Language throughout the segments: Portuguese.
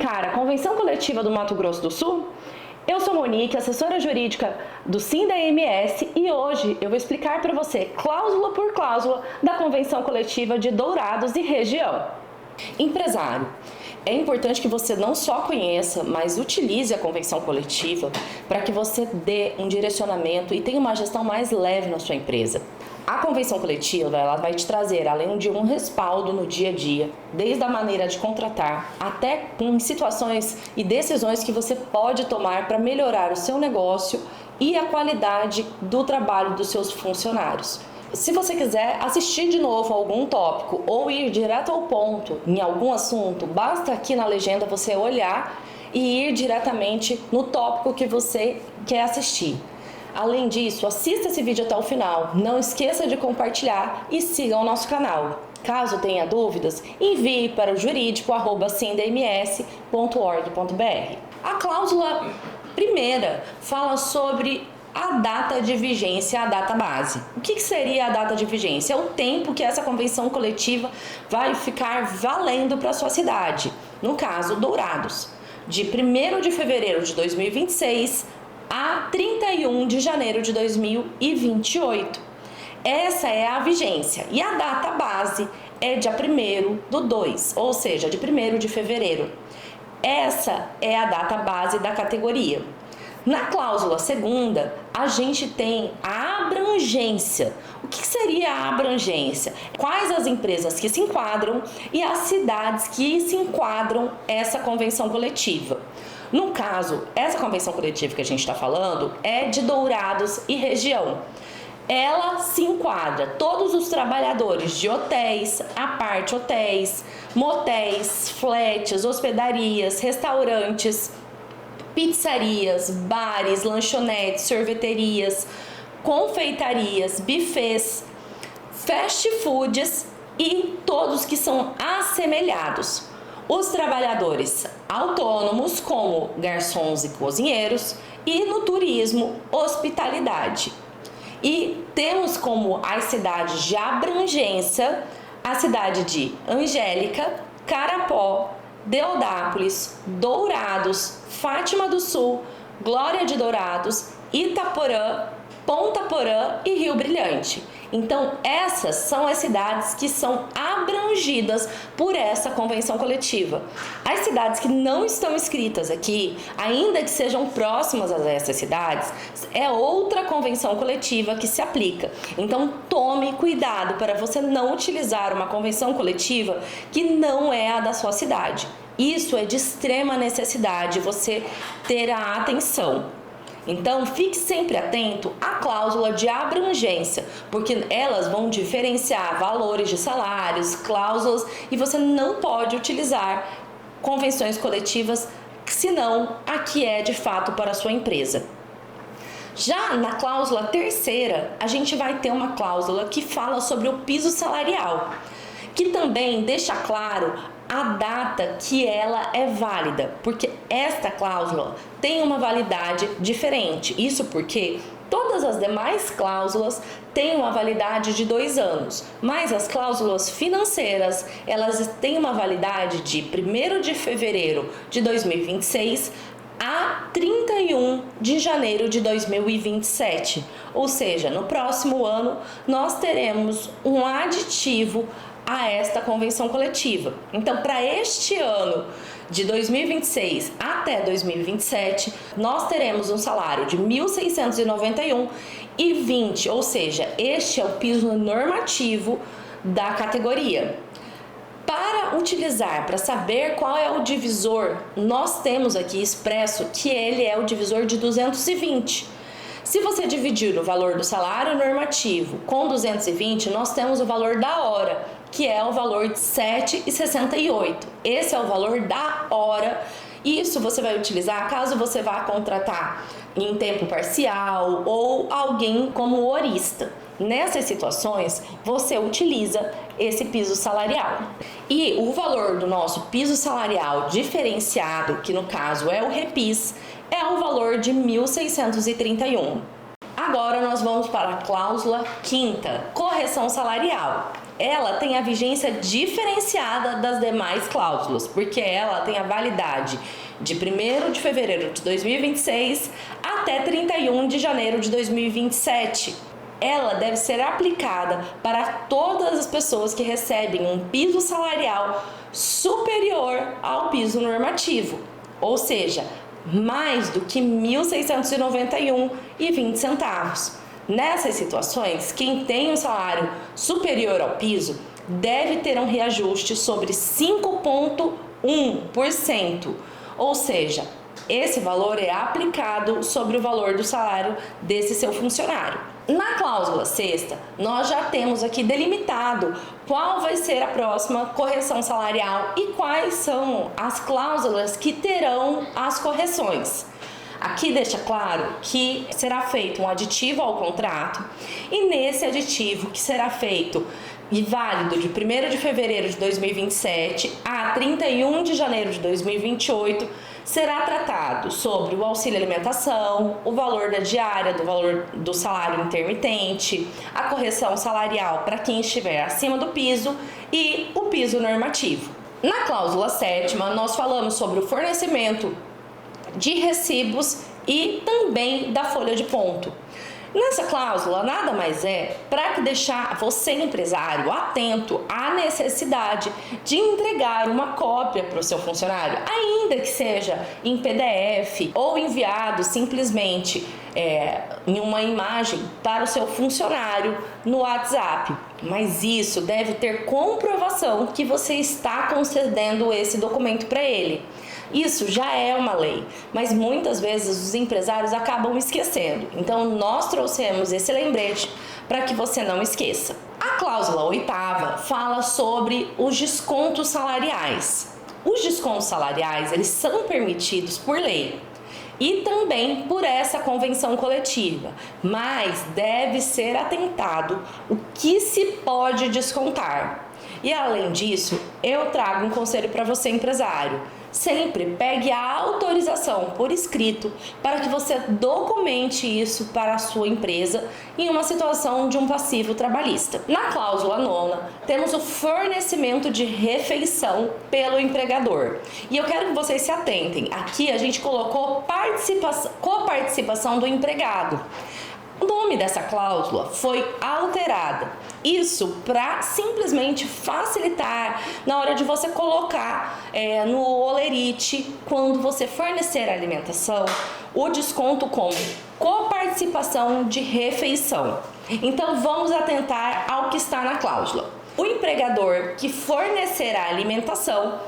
explicar a Convenção Coletiva do Mato Grosso do Sul? Eu sou Monique, assessora jurídica do SINDA-MS, e hoje eu vou explicar para você, cláusula por cláusula, da Convenção Coletiva de Dourados e região. Empresário, é importante que você não só conheça, mas utilize a Convenção Coletiva para que você dê um direcionamento e tenha uma gestão mais leve na sua empresa. A Convenção Coletiva, ela vai te trazer, além de um respaldo no dia a dia, desde a maneira de contratar, até em situações e decisões que você pode tomar para melhorar o seu negócio e a qualidade do trabalho dos seus funcionários. Se você quiser assistir de novo algum tópico ou ir direto ao ponto em algum assunto, basta aqui na legenda você olhar e ir diretamente no tópico que você quer assistir. Além disso, assista esse vídeo até o final, não esqueça de compartilhar e siga o nosso canal. Caso tenha dúvidas, envie para o jurídico@sindams.org.br. A cláusula primeira fala sobre a data de vigência, a data base. O que seria a data de vigência? É o tempo que essa convenção coletiva vai ficar valendo para a sua cidade. No caso, Dourados, de 1º de fevereiro de 2026 a 31 de janeiro de 2028. Essa é a vigência. E a data base é dia 1º/2, ou seja, de 1º de fevereiro. Essa é a data base da categoria. Na cláusula segunda, a gente tem a abrangência. O que seria a abrangência? Quais as empresas que se enquadram e as cidades que se enquadram essa convenção coletiva. No caso, essa convenção coletiva que a gente está falando é de Dourados e região. Ela se enquadra todos os trabalhadores de hotéis, aparte hotéis, motéis, flats, hospedarias, restaurantes, pizzarias, bares, lanchonetes, sorveterias, confeitarias, buffets, fast foods e todos que são assemelhados. Os trabalhadores autônomos, como garçons e cozinheiros, e no turismo, hospitalidade. E temos como as cidades de abrangência a cidade de Angélica, Carapó, Deodápolis, Dourados, Fátima do Sul, Glória de Dourados, Itaporã, Ponta Porã e Rio Brilhante. Então, essas são as cidades que são abrangidas por essa convenção coletiva. As cidades que não estão inscritas aqui, ainda que sejam próximas a essas cidades, é outra convenção coletiva que se aplica. Então, tome cuidado para você não utilizar uma convenção coletiva que não é a da sua cidade. Isso é de extrema necessidade, você ter a atenção. Então, fique sempre atento à cláusula de abrangência, porque elas vão diferenciar valores de salários, cláusulas, e você não pode utilizar convenções coletivas, senão a que é de fato para a sua empresa. Já na cláusula terceira, a gente vai ter uma cláusula que fala sobre o piso salarial, que também deixa claro a data que ela é válida, porque esta cláusula tem uma validade diferente. Isso porque todas as demais cláusulas têm uma validade de 2 anos, mas as cláusulas financeiras, elas têm uma validade de 1º de fevereiro de 2026 a 31 de janeiro de 2027. Ou seja, no próximo ano nós teremos um aditivo a esta convenção coletiva. Então, para este ano de 2026 até 2027, nós teremos um salário de R$ 1.691,20, ou seja, este é o piso normativo da categoria. Para utilizar, para saber qual é o divisor, nós temos aqui expresso que ele é o divisor de 220. Se você dividir o valor do salário normativo com 220, nós temos o valor da hora, que é o valor de R$ 7,68. Esse é o valor da hora. Isso você vai utilizar caso você vá contratar em tempo parcial ou alguém como horista. Nessas situações, você utiliza esse piso salarial. E o valor do nosso piso salarial diferenciado, que no caso é o REPIS, é o valor de R$ 1.631. Agora nós vamos para a cláusula quinta, correção salarial. ela tem a vigência diferenciada das demais cláusulas, porque ela tem a validade de 1º de fevereiro de 2026 até 31 de janeiro de 2027. Ela deve ser aplicada para todas as pessoas que recebem um piso salarial superior ao piso normativo, ou seja, mais do que R$ 1.691,20. Nessas situações, quem tem um salário superior ao piso deve ter um reajuste sobre 5,1%, ou seja, esse valor é aplicado sobre o valor do salário desse seu funcionário. Na cláusula 6ª, nós já temos aqui delimitado qual vai ser a próxima correção salarial e quais são as cláusulas que terão as correções. Aqui deixa claro que será feito um aditivo ao contrato e nesse aditivo que será feito e válido de 1º de fevereiro de 2027 a 31 de janeiro de 2028, será tratado sobre o auxílio alimentação, o valor da diária, do valor do salário intermitente, a correção salarial para quem estiver acima do piso e o piso normativo. Na cláusula 7ª, nós falamos sobre o fornecimento de recibos e também da folha de ponto. Nessa cláusula, nada mais é para deixar você, empresário, atento à necessidade de entregar uma cópia para o seu funcionário, ainda que seja em PDF ou enviado simplesmente em uma imagem para o seu funcionário no WhatsApp. Mas isso deve ter comprovação que você está concedendo esse documento para ele. Isso já é uma lei, mas muitas vezes os empresários acabam esquecendo. Então, nós trouxemos esse lembrete para que você não esqueça. A cláusula 8ª fala sobre os descontos salariais. Os descontos salariais, eles são permitidos por lei e também por essa convenção coletiva, mas deve ser atentado o que se pode descontar. E além disso, eu trago um conselho para você, empresário. Sempre pegue a autorização por escrito para que você documente isso para a sua empresa em uma situação de um passivo trabalhista. Na cláusula 9ª, temos o fornecimento de refeição pelo empregador. E eu quero que vocês se atentem. Aqui a gente colocou coparticipação do empregado. O nome dessa cláusula foi alterada. Isso para simplesmente facilitar na hora de você colocar no holerite, quando você fornecer a alimentação, o desconto como coparticipação de refeição. Então vamos atentar ao que está na cláusula. O empregador que fornecer a alimentação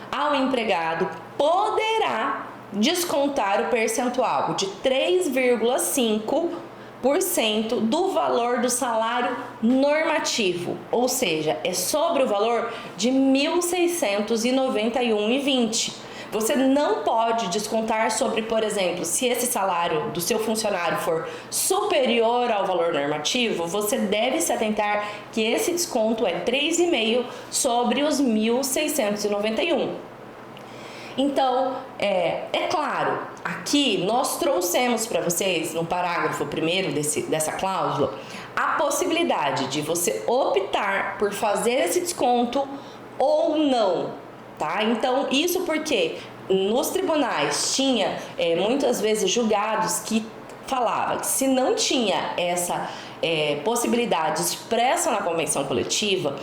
ao empregado poderá descontar o percentual de 3,5% do valor do salário normativo, ou seja, é sobre o valor de R$ 1.691,20. Você não pode descontar sobre, por exemplo, se esse salário do seu funcionário for superior ao valor normativo, você deve se atentar que esse desconto é 3,5% sobre os 1.691. Então, é claro, aqui nós trouxemos para vocês, no parágrafo 1º dessa cláusula, a possibilidade de você optar por fazer esse desconto ou não, tá? Então, isso porque nos tribunais tinha muitas vezes julgados que falava que se não tinha essa possibilidade expressa na convenção coletiva,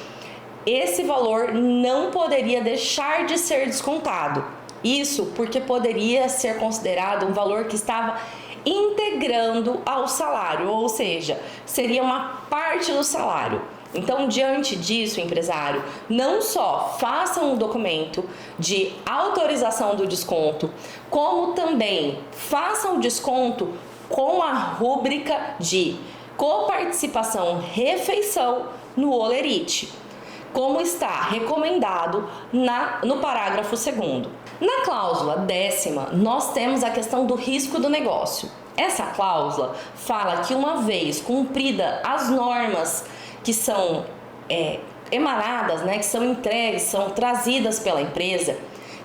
esse valor não poderia deixar de ser descontado. Isso porque poderia ser considerado um valor que estava integrando ao salário, ou seja, seria uma parte do salário. Então, diante disso, empresário, não só faça um documento de autorização do desconto, como também faça um desconto com a rúbrica de coparticipação refeição no holerite, como está recomendado no parágrafo 2º. Na cláusula 10ª, nós temos a questão do risco do negócio. Essa cláusula fala que uma vez cumprida as normas que são emanadas, que são entregues, são trazidas pela empresa,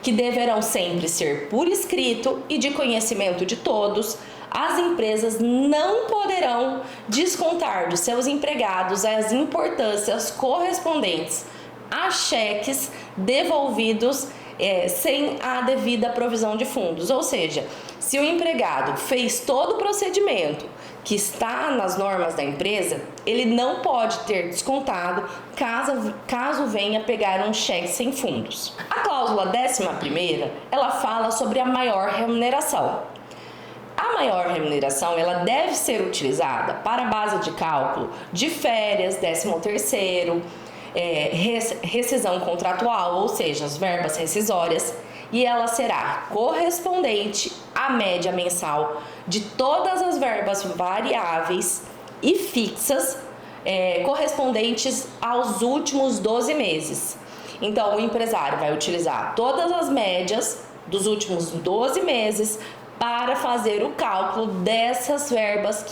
que deverão sempre ser por escrito e de conhecimento de todos, as empresas não poderão descontar dos seus empregados as importâncias correspondentes a cheques devolvidos sem a devida provisão de fundos. Ou seja, se o empregado fez todo o procedimento que está nas normas da empresa, ele não pode ter descontado caso venha pegar um cheque sem fundos. A cláusula 11ª, ela fala sobre a maior remuneração. A maior remuneração, ela deve ser utilizada para a base de cálculo de férias, 13º, rescisão contratual, ou seja, as verbas rescisórias, e ela será correspondente à média mensal de todas as verbas variáveis e fixas correspondentes aos últimos 12 meses. Então, o empresário vai utilizar todas as médias dos últimos 12 meses para fazer o cálculo dessas verbas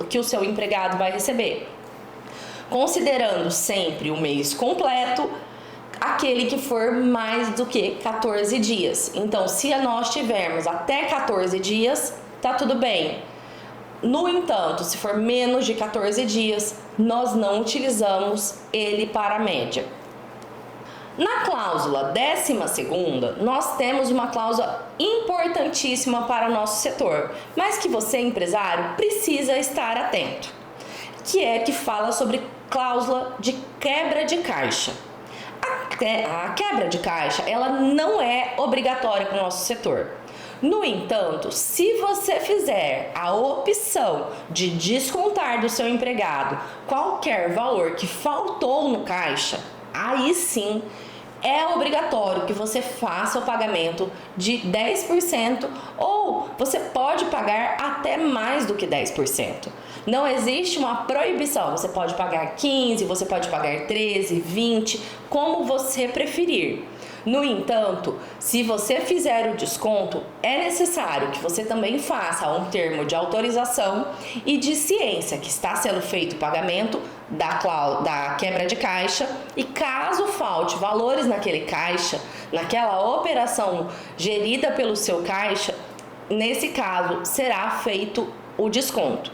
que o seu empregado vai receber, considerando sempre o mês completo, aquele que for mais do que 14 dias. Então, se nós tivermos até 14 dias, tá tudo bem. No entanto, se for menos de 14 dias, nós não utilizamos ele para a média. Na cláusula 12ª, nós temos uma cláusula importantíssima para o nosso setor, mas que você, empresário, precisa estar atento, que fala sobre cláusula de quebra de caixa. A quebra de caixa, ela não é obrigatória para o nosso setor. No entanto, se você fizer a opção de descontar do seu empregado qualquer valor que faltou no caixa, aí sim é obrigatório que você faça o pagamento de 10% ou você pode pagar até mais do que 10%. Não existe uma proibição, você pode pagar 15%, você pode pagar 13%, 20%, como você preferir. No entanto, se você fizer o desconto, é necessário que você também faça um termo de autorização e de ciência que está sendo feito o pagamento da quebra de caixa, e caso falte valores naquele caixa, naquela operação gerida pelo seu caixa, nesse caso será feito o desconto.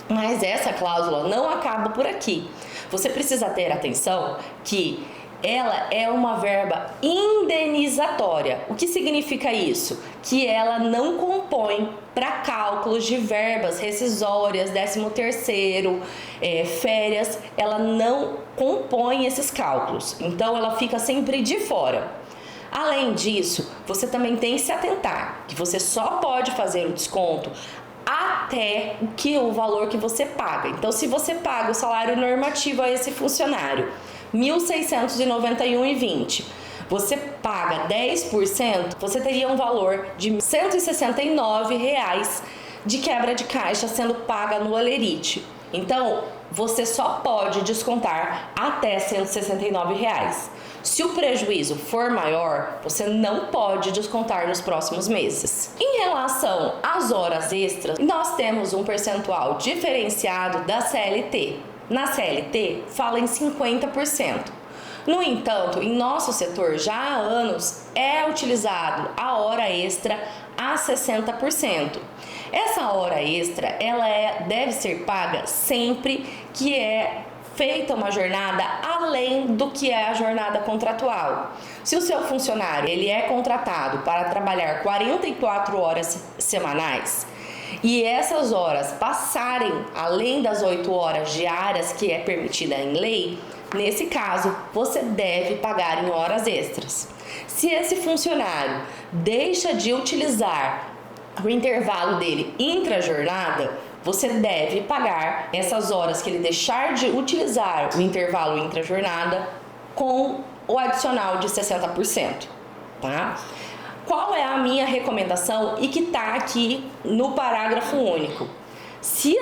Mas essa cláusula não acaba por aqui. Você precisa ter atenção que ela é uma verba indenizatória. O que significa isso? Que ela não compõe para cálculos de verbas rescisórias, 13º, férias, ela não compõe esses cálculos. Então, ela fica sempre de fora. Além disso, você também tem que se atentar que você só pode fazer o desconto até o valor que você paga. Então, se você paga o salário normativo a esse funcionário, R$ 1.691,20, você paga 10%, você teria um valor de R$ 169,00 de quebra de caixa sendo paga no Olerite. Então, você só pode descontar até R$ 169,00. Se o prejuízo for maior, você não pode descontar nos próximos meses. Em relação às horas extras, nós temos um percentual diferenciado da CLT. Na CLT, fala em 50%. No entanto, em nosso setor, já há anos, é utilizado a hora extra a 60%. Essa hora extra, ela deve ser paga sempre que é feita uma jornada além do que é a jornada contratual. Se o seu funcionário ele é contratado para trabalhar 44 horas semanais e essas horas passarem além das 8 horas diárias que é permitida em lei, nesse caso você deve pagar em horas extras. Se esse funcionário deixa de utilizar o intervalo dele intra-jornada, você deve pagar essas horas que ele deixar de utilizar o intervalo intra-jornada com o adicional de 60%, tá? Qual é a minha recomendação e que está aqui no parágrafo único? Se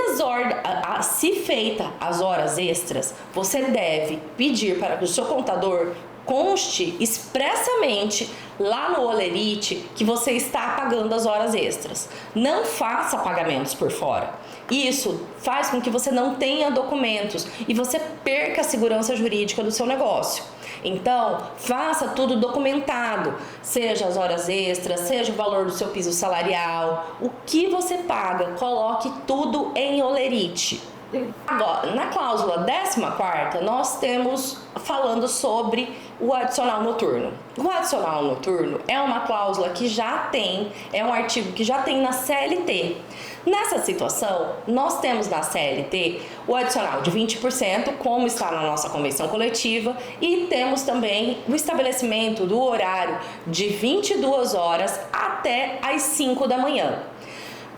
feita as horas extras, você deve pedir para que o seu contador conste expressamente lá no Olerite que você está pagando as horas extras. Não faça pagamentos por fora. Isso faz com que você não tenha documentos e você perca a segurança jurídica do seu negócio. Então, faça tudo documentado, seja as horas extras, seja o valor do seu piso salarial, o que você paga, coloque tudo em Olerite. Agora, na cláusula 14ª, nós temos falando sobre o adicional noturno. O adicional noturno é uma cláusula que já tem, é um artigo que já tem na CLT. Nessa situação, nós temos na CLT o adicional de 20%, como está na nossa convenção coletiva, e temos também o estabelecimento do horário de 22 horas até às 5 da manhã.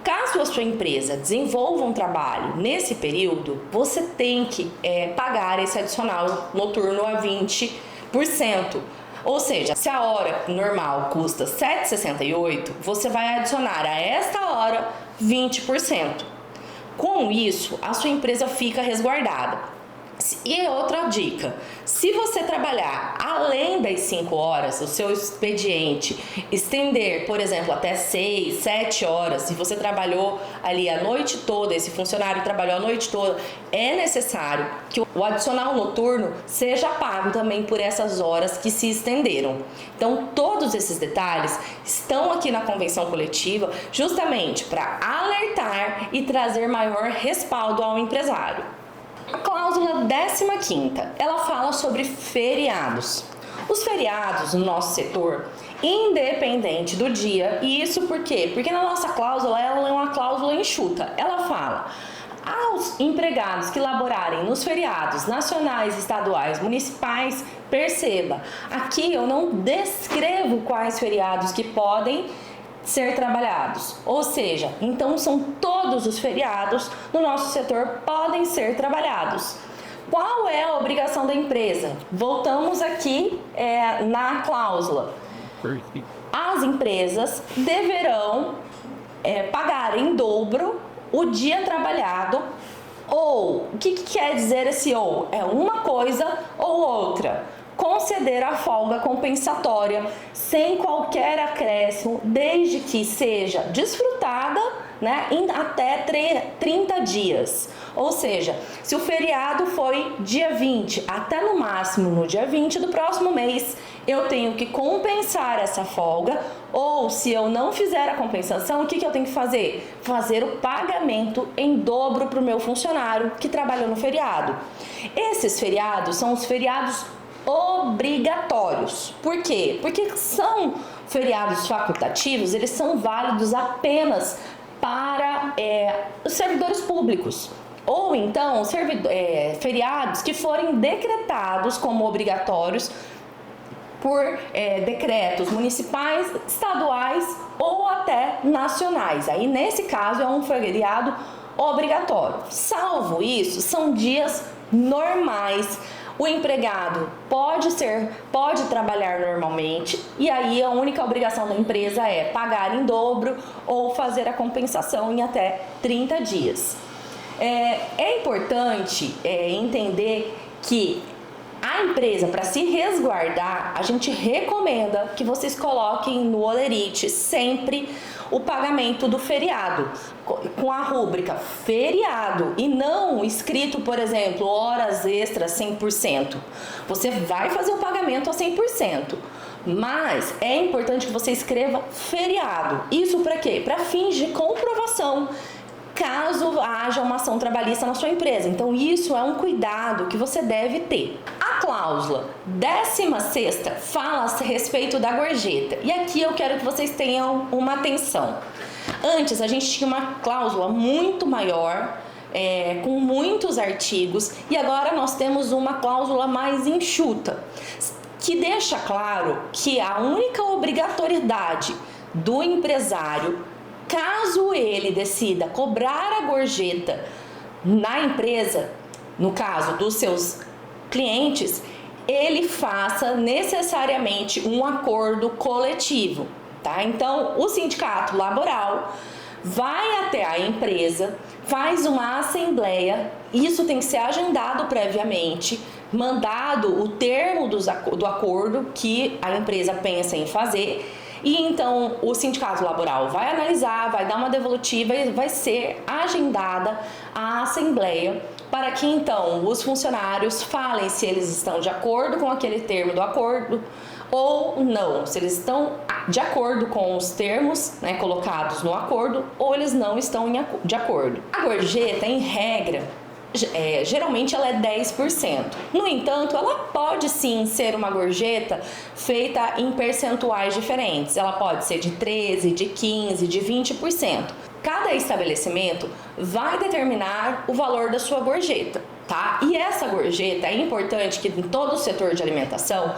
Caso a sua empresa desenvolva um trabalho nesse período, você tem que pagar esse adicional noturno a 20%. Ou seja, se a hora normal custa R$ 7,68, você vai adicionar a esta hora 20%. Com isso, a sua empresa fica resguardada. E outra dica, se você trabalhar além das 5 horas, o seu expediente estender, por exemplo, até 6, 7 horas, se você trabalhou ali a noite toda, esse funcionário trabalhou a noite toda, é necessário que o adicional noturno seja pago também por essas horas que se estenderam. Então, todos esses detalhes estão aqui na convenção coletiva justamente para alertar e trazer maior respaldo ao empresário. A cláusula 15ª, ela fala sobre feriados. Os feriados no nosso setor, independente do dia, e isso por quê? Porque na nossa cláusula, ela é uma cláusula enxuta. Ela fala: aos empregados que laborarem nos feriados nacionais, estaduais, municipais, perceba, aqui eu não descrevo quais feriados que podem ser trabalhados, ou seja, então são todos os feriados no nosso setor podem ser trabalhados. Qual é a obrigação da empresa? Voltamos aqui na cláusula. As empresas deverão pagar em dobro o dia trabalhado, ou o que quer dizer esse ou? É uma coisa ou outra. Conceder a folga compensatória sem qualquer acréscimo, desde que seja desfrutada, né, em até 30 dias. Ou seja, se o feriado foi dia 20, até no máximo no dia 20 do próximo mês, eu tenho que compensar essa folga, ou se eu não fizer a compensação, o que eu tenho que fazer? Fazer o pagamento em dobro para o meu funcionário que trabalhou no feriado. Esses feriados são os feriados obrigatórios. Por quê? Porque são feriados facultativos, eles são válidos apenas para os servidores públicos. Ou então, feriados que forem decretados como obrigatórios por decretos municipais, estaduais ou até nacionais. Aí, nesse caso, é um feriado obrigatório. Salvo isso, são dias normais. O empregado pode trabalhar normalmente, e aí a única obrigação da empresa é pagar em dobro ou fazer a compensação em até 30 dias. É importante entender que a empresa, para se resguardar, a gente recomenda que vocês coloquem no Olerite sempre o pagamento do feriado, com a rúbrica feriado e não escrito, por exemplo, horas extras 100%. Você vai fazer o pagamento a 100%, mas é importante que você escreva feriado. Isso para quê? Para fins de comprovação, caso haja uma ação trabalhista na sua empresa. Então, isso é um cuidado que você deve ter. A cláusula 16ª fala a respeito da gorjeta. E aqui eu quero que vocês tenham uma atenção. Antes, a gente tinha uma cláusula muito maior, com muitos artigos, e agora nós temos uma cláusula mais enxuta, que deixa claro que a única obrigatoriedade do empresário, caso ele decida cobrar a gorjeta na empresa, no caso dos seus clientes, ele faça necessariamente um acordo coletivo, tá? Então, o sindicato laboral vai até a empresa, faz uma assembleia, isso tem que ser agendado previamente, mandado o termo do acordo que a empresa pensa em fazer, e então o sindicato laboral vai analisar, vai dar uma devolutiva e vai ser agendada a assembleia para que então os funcionários falem se eles estão de acordo com aquele termo do acordo ou não, se eles estão de acordo com os termos, né, colocados no acordo, ou eles não estão de acordo. A gorjeta, em regra, geralmente ela é 10%. No entanto, ela pode sim ser uma gorjeta feita em percentuais diferentes. Ela pode ser de 13%, de 15%, de 20%. Cada estabelecimento vai determinar o valor da sua gorjeta, tá? E essa gorjeta é importante que em todo o setor de alimentação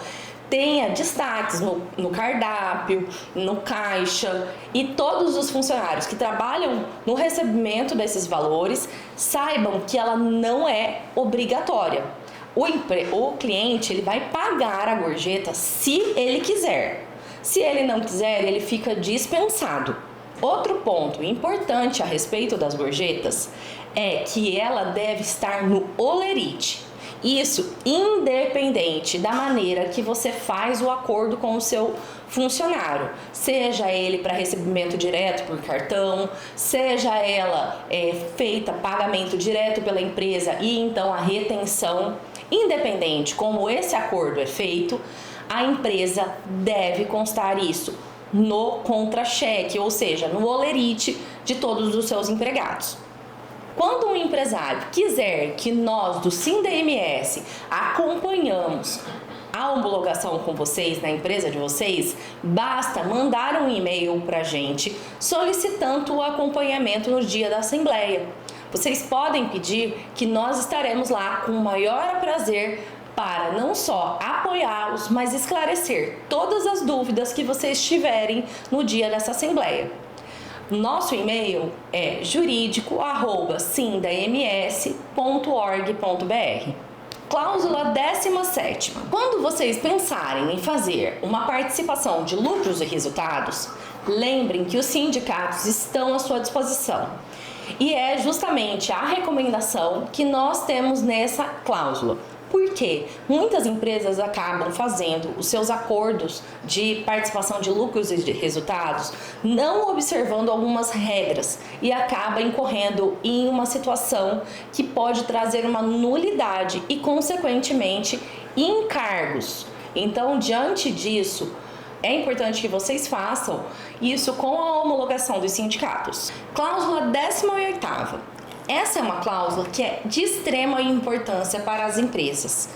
tenha destaques no cardápio, no caixa, e todos os funcionários que trabalham no recebimento desses valores saibam que ela não é obrigatória. O cliente ele vai pagar a gorjeta se ele quiser. Se ele não quiser, ele fica dispensado. Outro ponto importante a respeito das gorjetas é que ela deve estar no holerite. Isso independente da maneira que você faz o acordo com o seu funcionário, seja ele para recebimento direto por cartão, seja ela feita pagamento direto pela empresa e então a retenção, independente como esse acordo é feito, a empresa deve constar isso no contra-cheque, ou seja, no holerite de todos os seus empregados. Quando um empresário quiser que nós do SINDA-MS acompanhamos a homologação com vocês, na empresa de vocês, basta mandar um e-mail para a gente solicitando o acompanhamento no dia da assembleia. Vocês podem pedir que nós estaremos lá com o maior prazer para não só apoiá-los, mas esclarecer todas as dúvidas que vocês tiverem no dia dessa assembleia. Nosso e-mail é jurídico@sindams.org.br. Cláusula 17ª. Quando vocês pensarem em fazer uma participação de lucros e resultados, lembrem que os sindicatos estão à sua disposição. E é justamente a recomendação que nós temos nessa cláusula. Porque muitas empresas acabam fazendo os seus acordos de participação de lucros e de resultados não observando algumas regras e acaba incorrendo em uma situação que pode trazer uma nulidade e, consequentemente, encargos. Então, diante disso, é importante que vocês façam isso com a homologação dos sindicatos. Cláusula 18ª. Essa é uma cláusula que é de extrema importância para as empresas.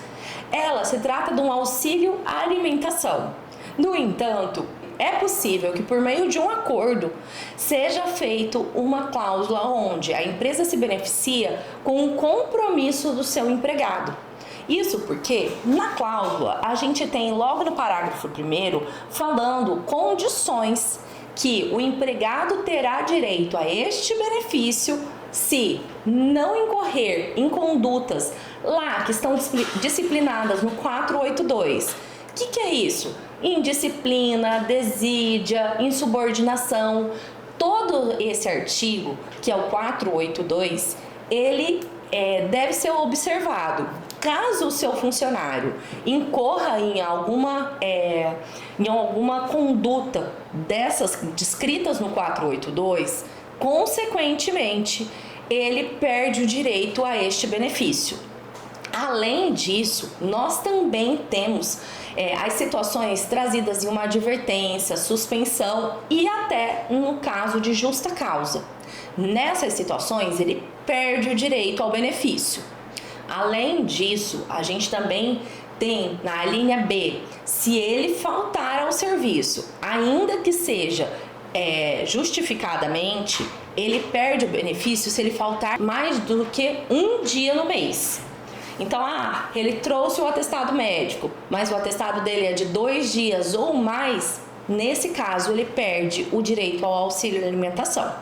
Ela se trata de um auxílio à alimentação. No entanto, é possível que por meio de um acordo seja feito uma cláusula onde a empresa se beneficia com o compromisso do seu empregado. Isso porque na cláusula a gente tem logo no parágrafo 1º falando condições que o empregado terá direito a este benefício se não incorrer em condutas lá que estão disciplinadas no 482. O que é isso? Indisciplina, desídia, insubordinação. Todo esse artigo, que é o 482, ele deve ser observado. Caso o seu funcionário incorra em alguma conduta dessas descritas no 482, consequentemente, ele perde o direito a este benefício. Além disso, nós também temos as situações trazidas em uma advertência, suspensão e até no caso de justa causa. Nessas situações, ele perde o direito ao benefício. Além disso, a gente também tem na linha B, se ele faltar ao serviço, ainda que seja justificadamente, ele perde o benefício se ele faltar mais do que um dia no mês. Então, ele trouxe o atestado médico, mas o atestado dele é de 2 dias ou mais, nesse caso ele perde o direito ao auxílio de alimentação.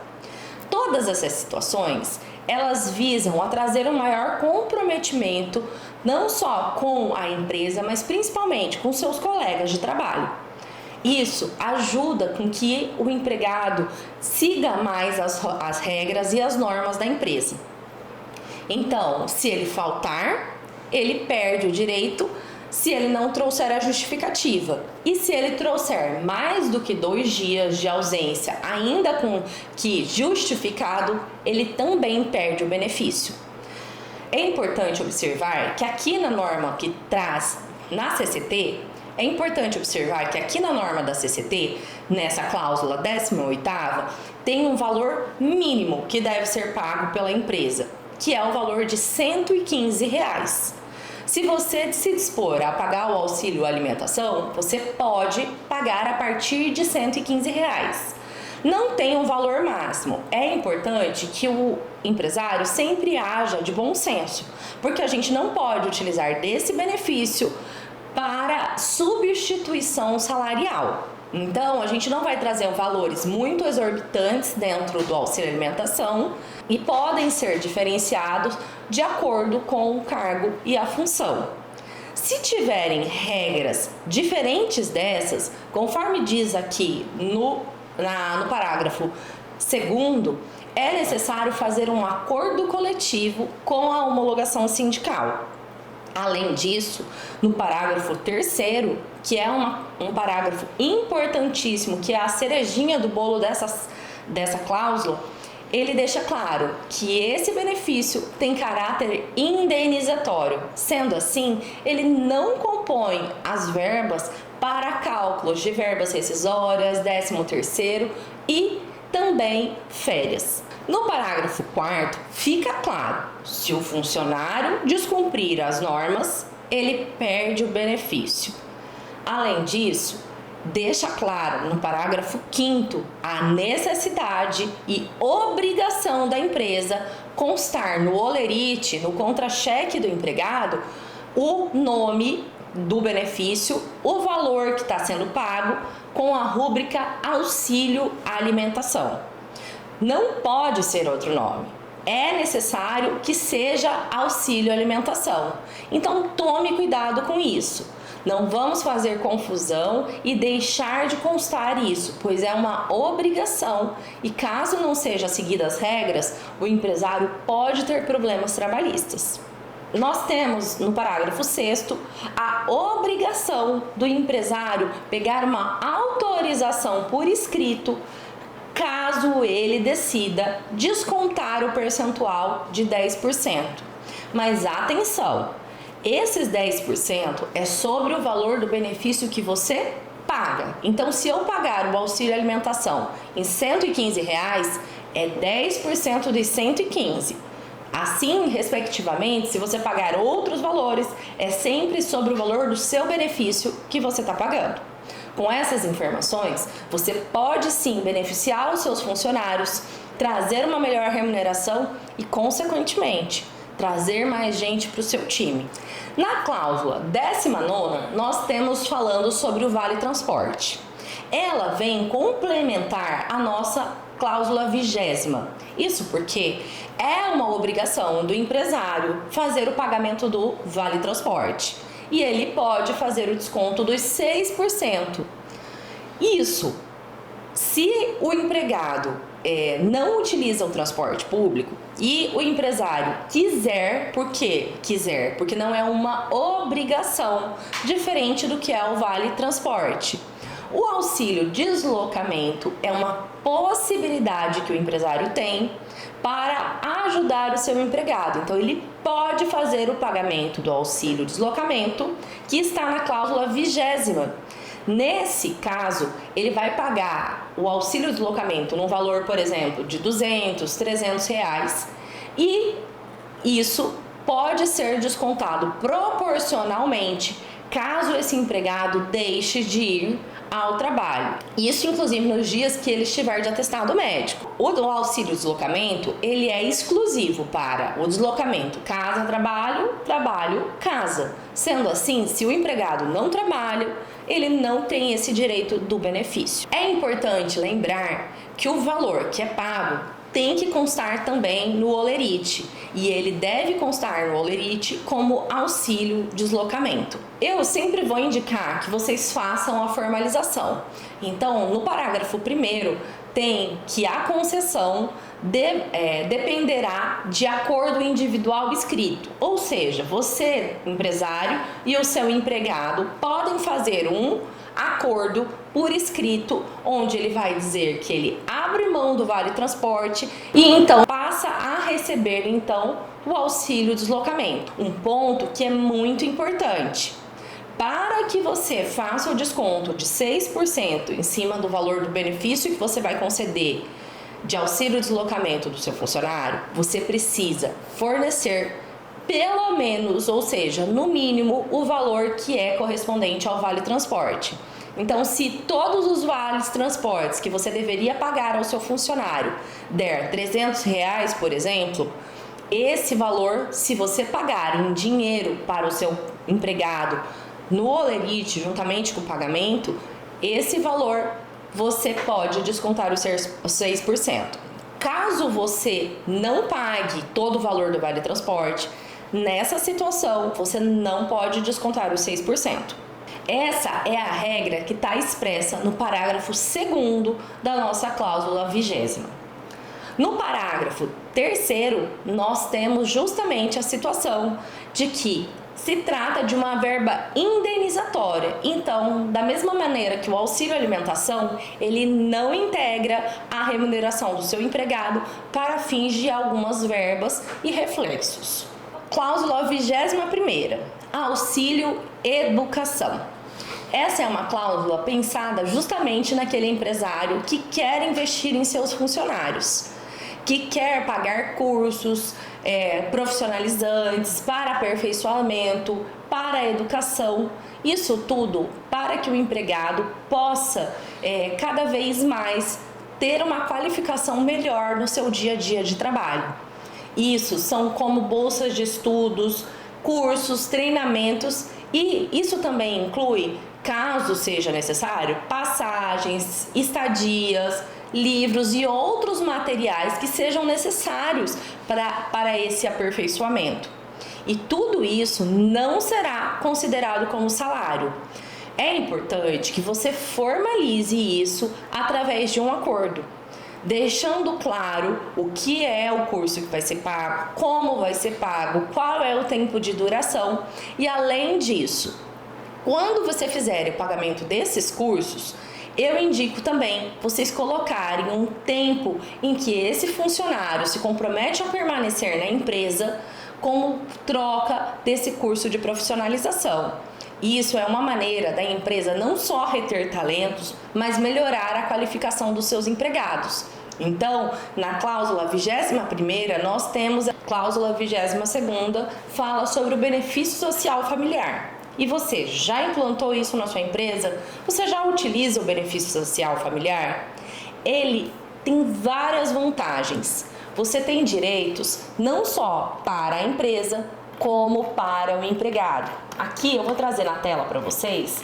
Todas essas situações, elas visam a trazer um maior comprometimento, não só com a empresa, mas principalmente com seus colegas de trabalho. Isso ajuda com que o empregado siga mais as regras e as normas da empresa. Então, se ele faltar, ele perde o direito se ele não trouxer a justificativa. E se ele trouxer mais do que 2 dias de ausência, ainda com que justificado, ele também perde o benefício. É importante observar que aqui na norma que traz na CCT, da CCT, nessa cláusula 18ª, tem um valor mínimo que deve ser pago pela empresa, que é o valor de R$ 115. Se você se dispor a pagar o auxílio alimentação, você pode pagar a partir de R$ 115. Não tem um valor máximo. É importante que o empresário sempre haja de bom senso, porque a gente não pode utilizar desse benefício para substituição salarial. Então, a gente não vai trazer valores muito exorbitantes dentro do auxílio alimentação e podem ser diferenciados de acordo com o cargo e a função. Se tiverem regras diferentes dessas, conforme diz aqui no parágrafo 2º, é necessário fazer um acordo coletivo com a homologação sindical. Além disso, no parágrafo 3º, que é um parágrafo importantíssimo, que é a cerejinha do bolo dessa cláusula, ele deixa claro que esse benefício tem caráter indenizatório. Sendo assim, ele não compõe as verbas para cálculos de verbas rescisórias, 13º e também férias. No parágrafo 4º, fica claro, se o funcionário descumprir as normas, ele perde o benefício. Além disso, deixa claro no parágrafo 5º a necessidade e obrigação da empresa constar no holerite, no contra-cheque do empregado, o nome do benefício, o valor que está sendo pago com a rúbrica auxílio alimentação. Não pode ser outro nome. É necessário que seja auxílio alimentação. Então tome cuidado com isso. Não vamos fazer confusão e deixar de constar isso, pois é uma obrigação e caso não sejam seguidas as regras, o empresário pode ter problemas trabalhistas. Nós temos no parágrafo 6º a obrigação do empresário pegar uma autorização por escrito caso ele decida descontar o percentual de 10%. Mas atenção! Esses 10% é sobre o valor do benefício que você paga. Então, se eu pagar o auxílio alimentação em R$ 115, é 10% de 115. Assim, respectivamente, se você pagar outros valores, é sempre sobre o valor do seu benefício que você está pagando. Com essas informações, você pode sim beneficiar os seus funcionários, trazer uma melhor remuneração e, consequentemente, trazer mais gente para o seu time. Na cláusula 19ª, nós temos falando sobre o Vale Transporte. Ela vem complementar a nossa cláusula 20ª. Isso porque é uma obrigação do empresário fazer o pagamento do Vale Transporte. E ele pode fazer o desconto dos 6%. Isso, se o empregado não utiliza o transporte público e o empresário quiser, porque não é uma obrigação, diferente do que é o Vale Transporte. O auxílio deslocamento é uma possibilidade que o empresário tem para ajudar o seu empregado. Então, ele pode fazer o pagamento do auxílio deslocamento, que está na cláusula 20ª. Nesse caso, ele vai pagar o auxílio deslocamento num valor, por exemplo, de R$ 200, R$ 300, e isso pode ser descontado proporcionalmente caso esse empregado deixe de ir ao trabalho. Isso, inclusive, nos dias que ele estiver de atestado médico. O auxílio deslocamento, ele é exclusivo para o deslocamento casa-trabalho, trabalho-casa. Sendo assim, se o empregado não trabalha, ele não tem esse direito do benefício. É importante lembrar que o valor que é pago tem que constar também no holerite, e ele deve constar no holerite como auxílio deslocamento. Eu sempre vou indicar que vocês façam a formalização. Então, no parágrafo 1º, tem que a concessão dependerá de acordo individual escrito, ou seja, você, empresário, e o seu empregado podem fazer um acordo por escrito, onde ele vai dizer que ele abre mão do vale transporte e então passa a receber então o auxílio deslocamento. Um ponto que é muito importante. Para que você faça o desconto de 6% em cima do valor do benefício que você vai conceder de auxílio deslocamento do seu funcionário, você precisa fornecer pelo menos, ou seja, no mínimo, o valor que é correspondente ao vale transporte. Então, se todos os vales transportes que você deveria pagar ao seu funcionário der R$300, por exemplo, esse valor, se você pagar em dinheiro para o seu empregado no holerite, juntamente com o pagamento, esse valor você pode descontar os 6%. Caso você não pague todo o valor do vale transporte, nessa situação você não pode descontar os 6%. Essa é a regra que está expressa no parágrafo 2º da nossa cláusula 20ª. No parágrafo 3º, nós temos justamente a situação de que se trata de uma verba indenizatória. Então, da mesma maneira que o auxílio alimentação, ele não integra a remuneração do seu empregado para fins de algumas verbas e reflexos. Cláusula 21ª, auxílio educação. Essa é uma cláusula pensada justamente naquele empresário que quer investir em seus funcionários, que quer pagar cursos profissionalizantes para aperfeiçoamento, para a educação. Isso tudo para que o empregado possa cada vez mais ter uma qualificação melhor no seu dia a dia de trabalho. Isso são como bolsas de estudos, cursos, treinamentos, e isso também inclui, caso seja necessário, passagens, estadias, livros e outros materiais que sejam necessários para esse aperfeiçoamento. E tudo isso não será considerado como salário. É importante que você formalize isso através de um acordo, deixando claro o que é o curso que vai ser pago, como vai ser pago, qual é o tempo de duração. E além disso, quando você fizer o pagamento desses cursos, eu indico também vocês colocarem um tempo em que esse funcionário se compromete a permanecer na empresa como troca desse curso de profissionalização. Isso é uma maneira da empresa não só reter talentos, mas melhorar a qualificação dos seus empregados. Então, na cláusula 21ª, nós temos a cláusula 22ª, fala sobre o benefício social familiar. E você já implantou isso na sua empresa? Você já utiliza o benefício social familiar? Ele tem várias vantagens. Você tem direitos não só para a empresa, como para o empregado. Aqui eu vou trazer na tela para vocês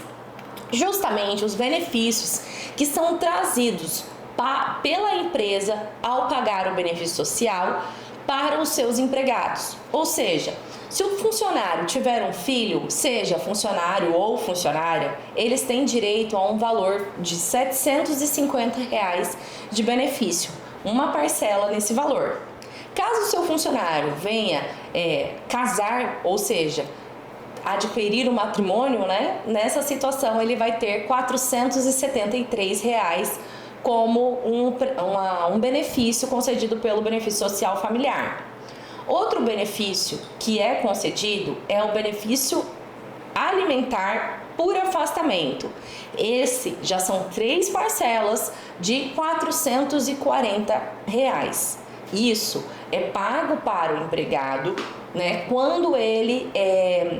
justamente os benefícios que são trazidos pela empresa ao pagar o benefício social para os seus empregados. Ou seja, se o funcionário tiver um filho, seja funcionário ou funcionária, eles têm direito a um valor de R$ 750 de benefício, uma parcela nesse valor. Caso o seu funcionário venha casar, ou seja, adquirir um matrimônio, né? Nessa situação ele vai ter R$ 473 como um benefício concedido pelo benefício social familiar. Outro benefício que é concedido é o benefício alimentar por afastamento. Esse já são 3 parcelas de R$ 440. Isso é pago para o empregado, né, quando ele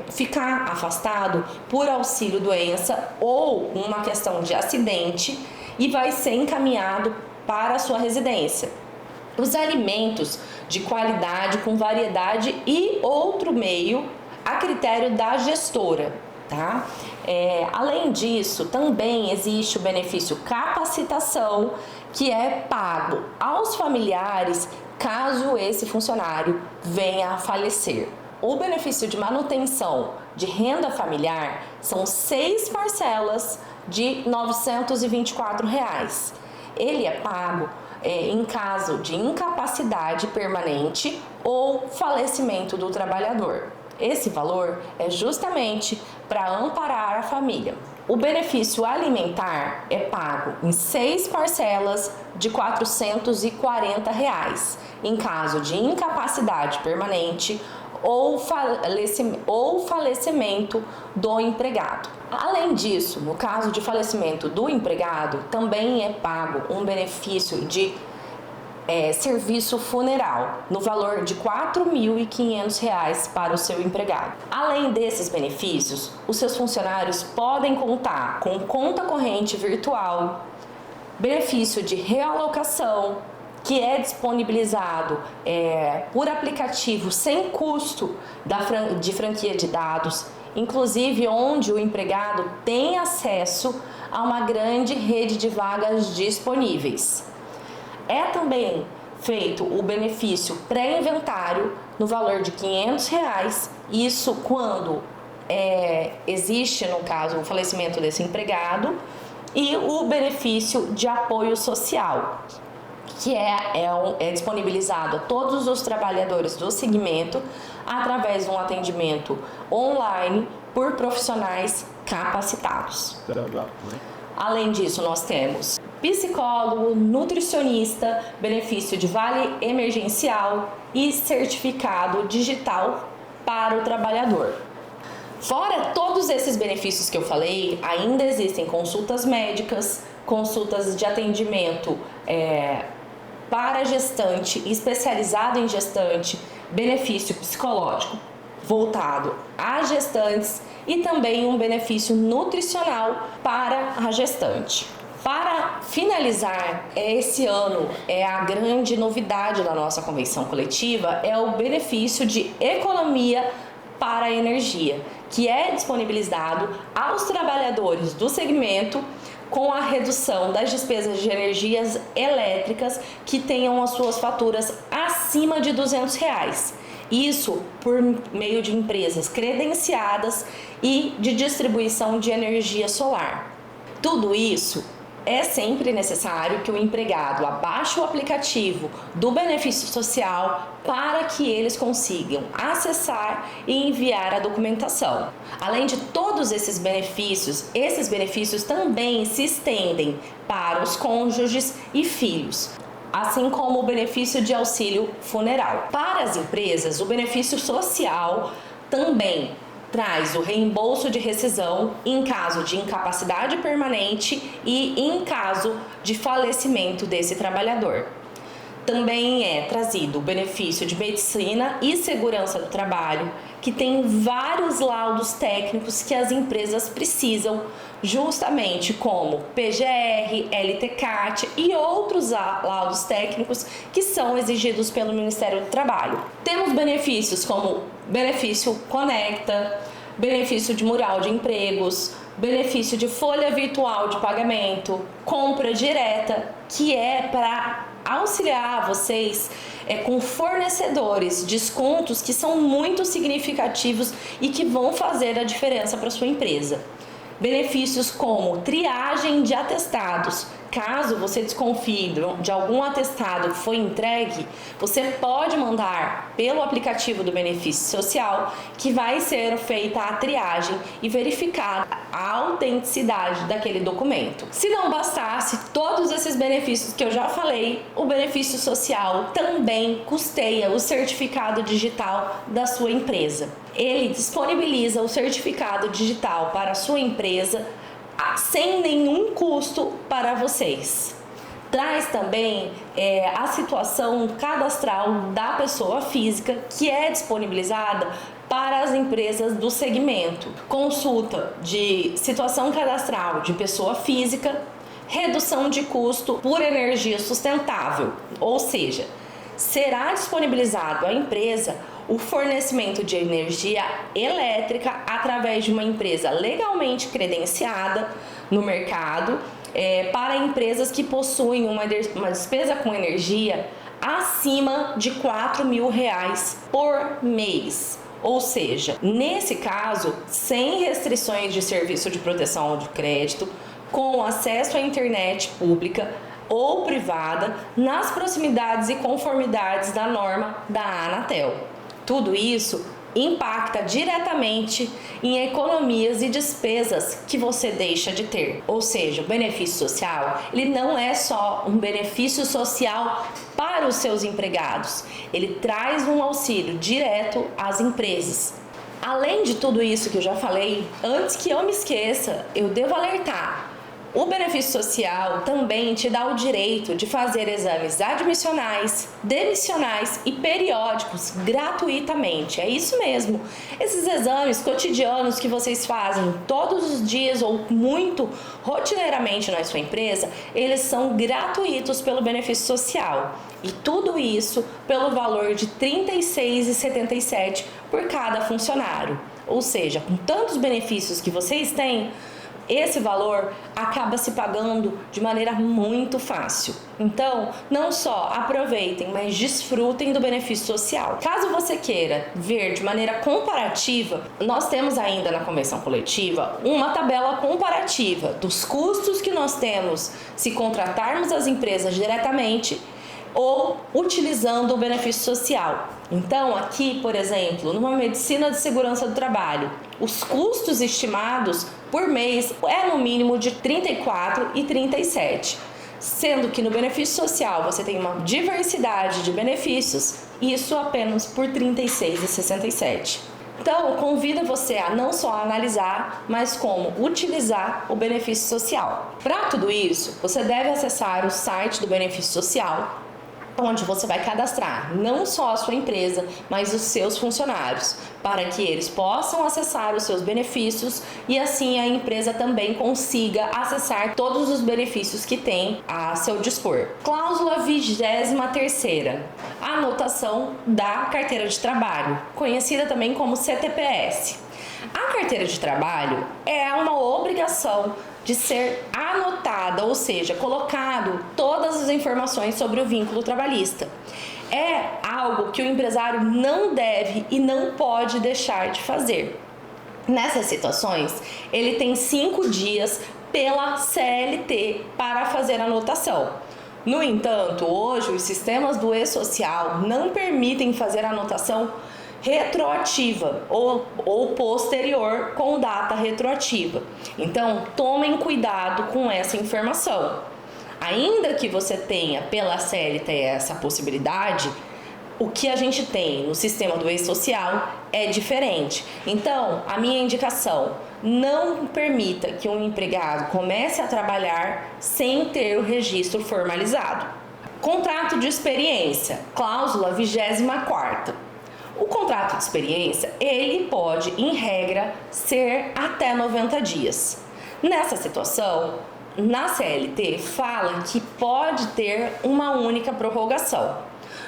ficar afastado por auxílio doença ou uma questão de acidente, e vai ser encaminhado para a sua residência. Os alimentos de qualidade, com variedade e outro meio a critério da gestora, tá? Além disso, também existe o benefício capacitação, que é pago aos familiares caso esse funcionário venha a falecer. O benefício de manutenção de renda familiar são 6 parcelas de R$ 924. Ele é pago em caso de incapacidade permanente ou falecimento do trabalhador. Esse valor é justamente para amparar a família. O benefício alimentar é pago em 6 parcelas de R$ 440, em caso de incapacidade permanente ou falecimento do empregado. Além disso, no caso de falecimento do empregado, também é pago um benefício de serviço funeral, no valor de R$ 4.500 para o seu empregado. Além desses benefícios, os seus funcionários podem contar com conta corrente virtual, benefício de realocação, que é disponibilizado por aplicativo sem custo de franquia de dados, inclusive onde o empregado tem acesso a uma grande rede de vagas disponíveis. É também feito o benefício pré-inventário no valor de R$ 500, isso quando existe, no caso, o falecimento desse empregado, e o benefício de apoio social, que é disponibilizado a todos os trabalhadores do segmento através de um atendimento online por profissionais capacitados. Além disso, nós temos psicólogo, nutricionista, benefício de vale emergencial e certificado digital para o trabalhador. Fora todos esses benefícios que eu falei, ainda existem consultas médicas, consultas de atendimento para gestante, especializado em gestante, benefício psicológico voltado a gestantes e também um benefício nutricional para a gestante. Para finalizar, esse ano a grande novidade da nossa convenção coletiva é o benefício de economia para a energia, que é disponibilizado aos trabalhadores do segmento com a redução das despesas de energias elétricas que tenham as suas faturas acima de R$ 200. Isso por meio de empresas credenciadas e de distribuição de energia solar. Tudo isso é sempre necessário que o empregado abaixe o aplicativo do benefício social para que eles consigam acessar e enviar a documentação. Além de todos esses benefícios também se estendem para os cônjuges e filhos, assim como o benefício de auxílio funeral. Para as empresas, o benefício social também traz o reembolso de rescisão em caso de incapacidade permanente e em caso de falecimento desse trabalhador. Também é trazido o benefício de medicina e segurança do trabalho, que tem vários laudos técnicos que as empresas precisam, justamente como PGR, LTCAT e outros laudos técnicos que são exigidos pelo Ministério do Trabalho. Temos benefícios como benefício Conecta, benefício de mural de empregos, benefício de folha virtual de pagamento, compra direta, que é para auxiliar vocês com fornecedores, descontos que são muito significativos e que vão fazer a diferença para sua empresa. Benefícios como triagem de atestados. Caso você desconfie de algum atestado que foi entregue, você pode mandar pelo aplicativo do benefício social, que vai ser feita a triagem e verificar a autenticidade daquele documento. Se não bastasse todos esses benefícios que eu já falei, o benefício social também custeia o certificado digital da sua empresa. Ele disponibiliza o certificado digital para a sua empresa sem nenhum custo para vocês. Traz também a situação cadastral da pessoa física, que é disponibilizada para as empresas do segmento. Consulta de situação cadastral de pessoa física, redução de custo por energia sustentável, ou seja, será disponibilizado à empresa o fornecimento de energia elétrica através de uma empresa legalmente credenciada no mercado para empresas que possuem uma despesa com energia acima de R$4.000 por mês. Ou seja, nesse caso, sem restrições de serviço de proteção de crédito, com acesso à internet pública ou privada, nas proximidades e conformidades da norma da Anatel. Tudo isso impacta diretamente em economias e despesas que você deixa de ter. Ou seja, o benefício social, ele não é só um benefício social para os seus empregados, ele traz um auxílio direto às empresas. Além de tudo isso que eu já falei, antes que eu me esqueça, eu devo alertar. O benefício social também te dá o direito de fazer exames admissionais, demissionais e periódicos gratuitamente. É isso mesmo. Esses exames cotidianos que vocês fazem todos os dias ou muito rotineiramente na sua empresa, eles são gratuitos pelo benefício social. E tudo isso pelo valor de R$ 36,77 por cada funcionário. Ou seja, com tantos benefícios que vocês têm, esse valor acaba se pagando de maneira muito fácil. Então, não só aproveitem, mas desfrutem do benefício social. Caso você queira ver de maneira comparativa, nós temos ainda na convenção coletiva uma tabela comparativa dos custos que nós temos se contratarmos as empresas diretamente ou utilizando o benefício social. Então, aqui, por exemplo, numa medicina de segurança do trabalho, os custos estimados por mês é no mínimo de R$ 34,37, sendo que no benefício social você tem uma diversidade de benefícios, isso apenas por R$ 36,67. Então, eu convido você a não só analisar, mas como utilizar o benefício social. Para tudo isso, você deve acessar o site do benefício social, onde você vai cadastrar não só a sua empresa, mas os seus funcionários, para que eles possam acessar os seus benefícios e assim a empresa também consiga acessar todos os benefícios que tem a seu dispor. Cláusula 23ª, anotação da carteira de trabalho, conhecida também como CTPS. A carteira de trabalho é uma obrigação de ser anotada, ou seja, colocado todas as informações sobre o vínculo trabalhista. É algo que o empresário não deve e não pode deixar de fazer. Nessas situações, ele tem 5 dias pela CLT para fazer a anotação. No entanto, hoje os sistemas do e-social não permitem fazer a anotação retroativa ou posterior com data retroativa. Então, tomem cuidado com essa informação. Ainda que você tenha pela CLT essa possibilidade, o que a gente tem no sistema do e-social é diferente. Então, a minha indicação, não permita que um empregado comece a trabalhar sem ter o registro formalizado. Contrato de experiência, cláusula 24ª. O contrato de experiência, ele pode, em regra, ser até 90 dias. Nessa situação, na CLT, fala que pode ter uma única prorrogação.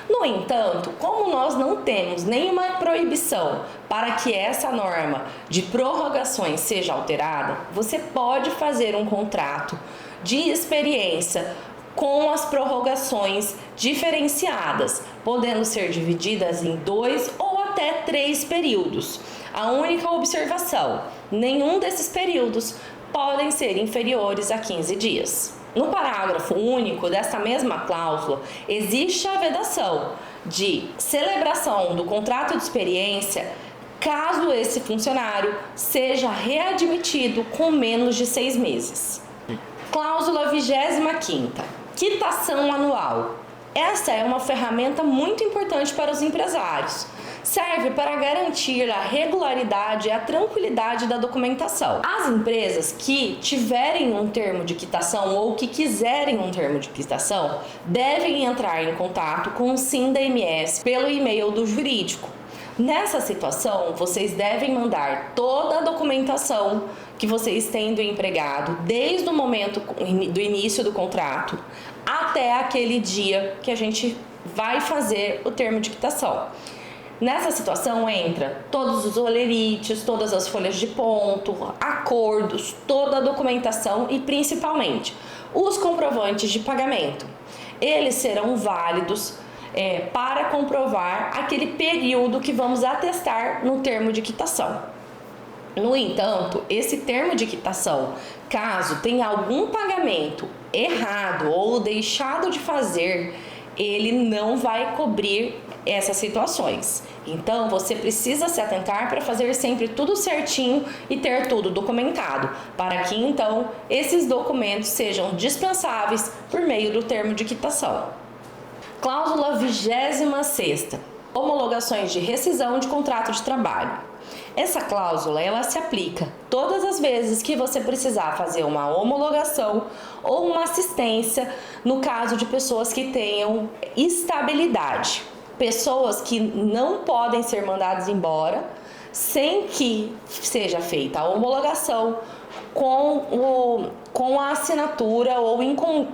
No entanto, como nós não temos nenhuma proibição para que essa norma de prorrogações seja alterada, você pode fazer um contrato de experiência com as prorrogações diferenciadas, podendo ser divididas em 2 ou até 3 períodos. A única observação: nenhum desses períodos podem ser inferiores a 15 dias. No parágrafo único desta mesma cláusula, existe a vedação de celebração do contrato de experiência caso esse funcionário seja readmitido com menos de 6 meses. Cláusula 25ª. Quitação anual. Essa é uma ferramenta muito importante para os empresários. Serve para garantir a regularidade e a tranquilidade da documentação. As empresas que tiverem um termo de quitação ou que quiserem um termo de quitação devem entrar em contato com o SINDA-MS pelo e-mail do jurídico. Nessa situação, vocês devem mandar toda a documentação que vocês têm do empregado, desde o momento do início do contrato até aquele dia que a gente vai fazer o termo de quitação. Nessa situação entra todos os olerites, todas as folhas de ponto, acordos, toda a documentação e principalmente os comprovantes de pagamento. Eles serão válidos para comprovar aquele período que vamos atestar no termo de quitação. No entanto, esse termo de quitação, caso tenha algum pagamento errado ou deixado de fazer, ele não vai cobrir essas situações. Então, você precisa se atentar para fazer sempre tudo certinho e ter tudo documentado, para que então esses documentos sejam dispensáveis por meio do termo de quitação. Cláusula 26ª. Homologações de rescisão de contrato de trabalho. Essa cláusula, ela se aplica todas as vezes que você precisar fazer uma homologação ou uma assistência no caso de pessoas que tenham estabilidade. Pessoas que não podem ser mandadas embora sem que seja feita a homologação com a assinatura ou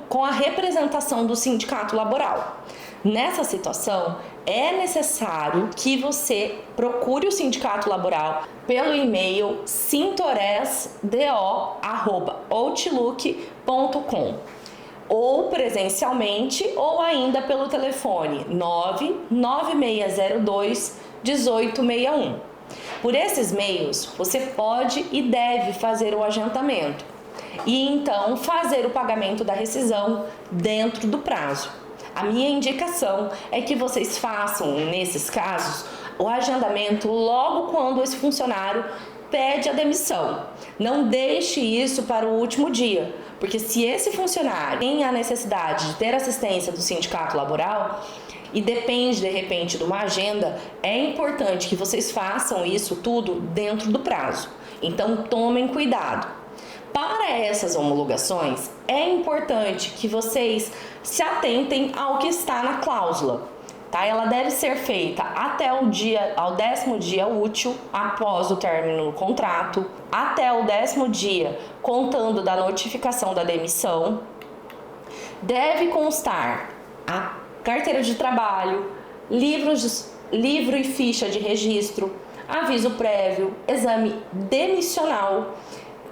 com a representação do sindicato laboral. Nessa situação, é necessário que você procure o sindicato laboral pelo e-mail sintoresdo@outlook.com ou presencialmente ou ainda pelo telefone 99602-1861. Por esses meios, você pode e deve fazer o agendamento e então fazer o pagamento da rescisão dentro do prazo. A minha indicação é que vocês façam, nesses casos, o agendamento logo quando esse funcionário pede a demissão. Não deixe isso para o último dia, porque se esse funcionário tem a necessidade de ter assistência do sindicato laboral e depende de repente de uma agenda, é importante que vocês façam isso tudo dentro do prazo. Então tomem cuidado. Para essas homologações, é importante que vocês se atentem ao que está na cláusula. Tá? Ela deve ser feita até ao 10º dia útil após o término do contrato, até o 10º dia contando da notificação da demissão. Deve constar a carteira de trabalho, livro e ficha de registro, aviso prévio, exame demissional,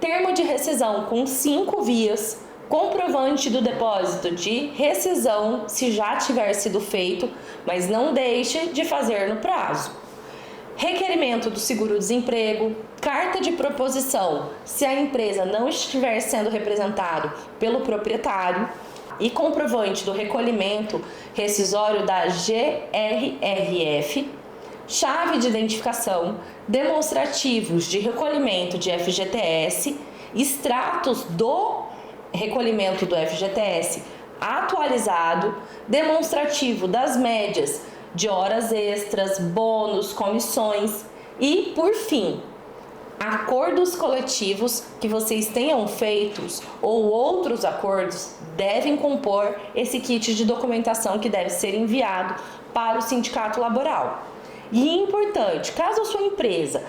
termo de rescisão com 5 vias, comprovante do depósito de rescisão se já tiver sido feito, mas não deixe de fazer no prazo. Requerimento do seguro-desemprego, carta de proposição se a empresa não estiver sendo representada pelo proprietário e comprovante do recolhimento rescisório da GRRF, chave de identificação, demonstrativos de recolhimento de FGTS, extratos do recolhimento do FGTS atualizado, demonstrativo das médias de horas extras, bônus, comissões e, por fim, acordos coletivos que vocês tenham feitos ou outros acordos devem compor esse kit de documentação que deve ser enviado para o sindicato laboral. E é importante, caso a sua empresa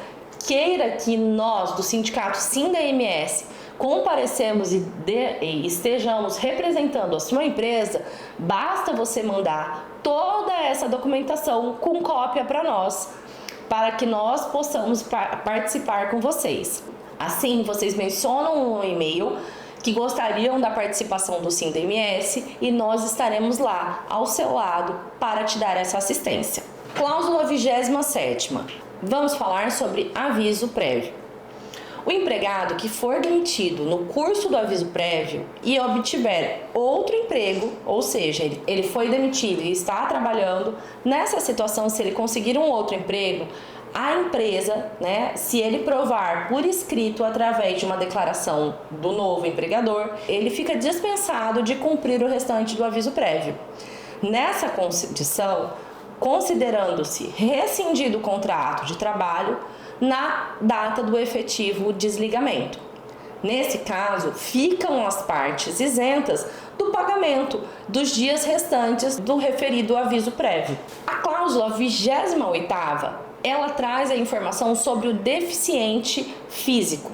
queira que nós do sindicato SINDA-MS comparecemos e estejamos representando a sua empresa, basta você mandar toda essa documentação com cópia para nós, para que nós possamos participar com vocês. Assim, vocês mencionam no e-mail que gostariam da participação do SINDA-MS e nós estaremos lá ao seu lado para te dar essa assistência. Cláusula 27ª. Vamos falar sobre aviso prévio. O empregado que for demitido no curso do aviso prévio e obtiver outro emprego, ou seja, ele foi demitido e está trabalhando, nessa situação, se ele conseguir um outro emprego, a empresa, se ele provar por escrito através de uma declaração do novo empregador, ele fica dispensado de cumprir o restante do aviso prévio. Nessa condição, considerando-se rescindido o contrato de trabalho na data do efetivo desligamento. Nesse caso, ficam as partes isentas do pagamento dos dias restantes do referido aviso prévio. A cláusula 28ª, ela traz a informação sobre o deficiente físico.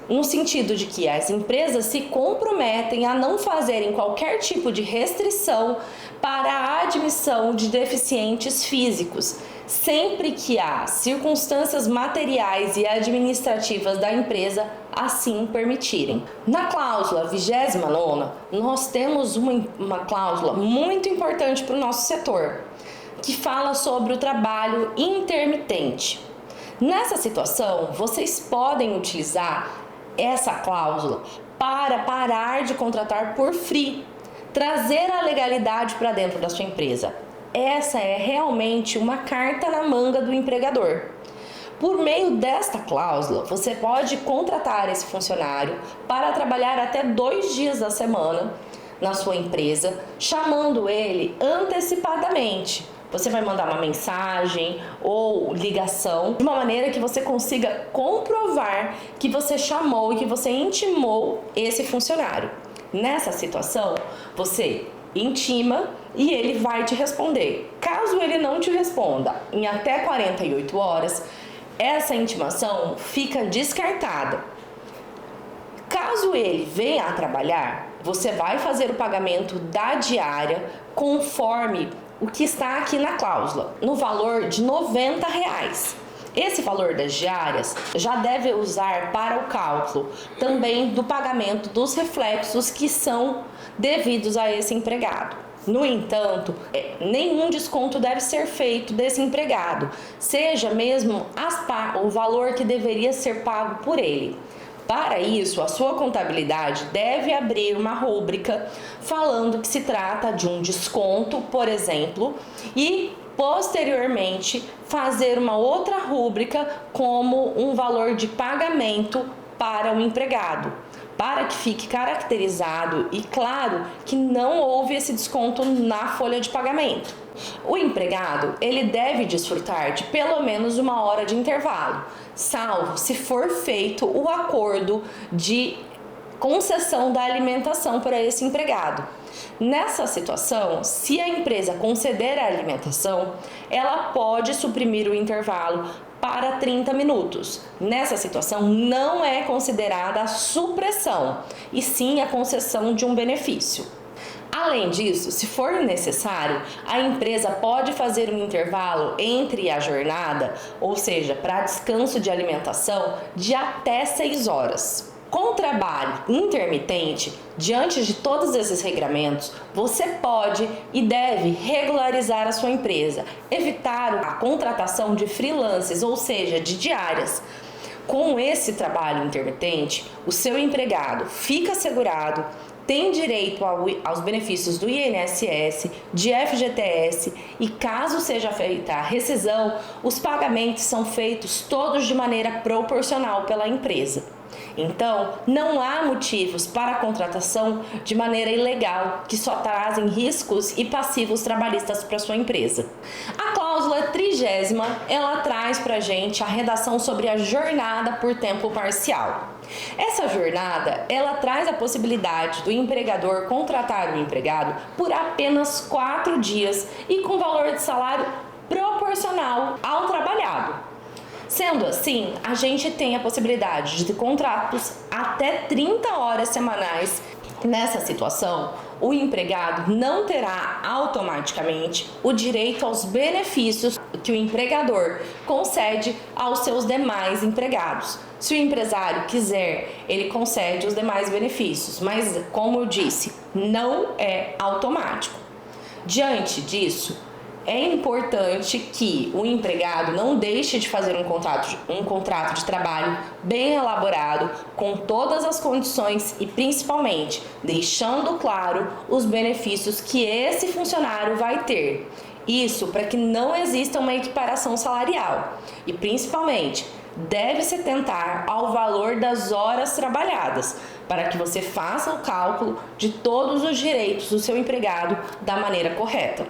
no sentido de que as empresas se comprometem a não fazerem qualquer tipo de restrição para a admissão de deficientes físicos, sempre que há circunstâncias materiais e administrativas da empresa assim permitirem. Na cláusula 29ª, nós temos uma cláusula muito importante para o nosso setor, que fala sobre o trabalho intermitente. Nessa situação, vocês podem utilizar essa cláusula para parar de contratar por free, trazer a legalidade para dentro da sua empresa. Essa é realmente uma carta na manga do empregador. Por meio desta cláusula, você pode contratar esse funcionário para trabalhar até 2 dias da semana na sua empresa, chamando ele antecipadamente. Você vai mandar uma mensagem ou ligação de uma maneira que você consiga comprovar que você chamou e que você intimou esse funcionário. Nessa situação, você intima e ele vai te responder. Caso ele não te responda em até 48 horas, essa intimação fica descartada. Caso ele venha a trabalhar, você vai fazer o pagamento da diária conforme o que está aqui na cláusula, no valor de R$90. Esse valor das diárias já deve usar para o cálculo também do pagamento dos reflexos que são devidos a esse empregado. No entanto, nenhum desconto deve ser feito desse empregado, seja mesmo o valor que deveria ser pago por ele. Para isso, a sua contabilidade deve abrir uma rúbrica falando que se trata de um desconto, por exemplo, e posteriormente fazer uma outra rúbrica como um valor de pagamento para o empregado, para que fique caracterizado e claro que não houve esse desconto na folha de pagamento. O empregado, ele deve desfrutar de pelo menos 1 hora de intervalo, salvo se for feito o acordo de concessão da alimentação para esse empregado. Nessa situação, se a empresa conceder a alimentação, ela pode suprimir o intervalo para 30 minutos. Nessa situação, não é considerada a supressão, e sim a concessão de um benefício. Além disso, se for necessário, a empresa pode fazer um intervalo entre a jornada, ou seja, para descanso de alimentação, de até 6 horas. Com o trabalho intermitente, diante de todos esses regramentos, você pode e deve regularizar a sua empresa, evitar a contratação de freelancers, ou seja, de diárias. Com esse trabalho intermitente, o seu empregado fica assegurado, tem direito aos benefícios do INSS, de FGTS e caso seja feita a rescisão, os pagamentos são feitos todos de maneira proporcional pela empresa. Então, não há motivos para a contratação de maneira ilegal, que só trazem riscos e passivos trabalhistas para sua empresa. A cláusula 30ª, ela traz para a gente a redação sobre a jornada por tempo parcial. Essa jornada, ela traz a possibilidade do empregador contratar o empregado por apenas 4 dias e com valor de salário proporcional ao trabalhado. Sendo assim, a gente tem a possibilidade de contratos até 30 horas semanais. Nessa situação, o empregado não terá automaticamente o direito aos benefícios que o empregador concede aos seus demais empregados. Se o empresário quiser, ele concede os demais benefícios, mas, como eu disse, não é automático. Diante disso, é importante que o empregado não deixe de fazer um contrato de trabalho bem elaborado, com todas as condições e principalmente deixando claro os benefícios que esse funcionário vai ter. Isso para que não exista uma equiparação salarial e principalmente deve-se atentar ao valor das horas trabalhadas, para que você faça o cálculo de todos os direitos do seu empregado da maneira correta.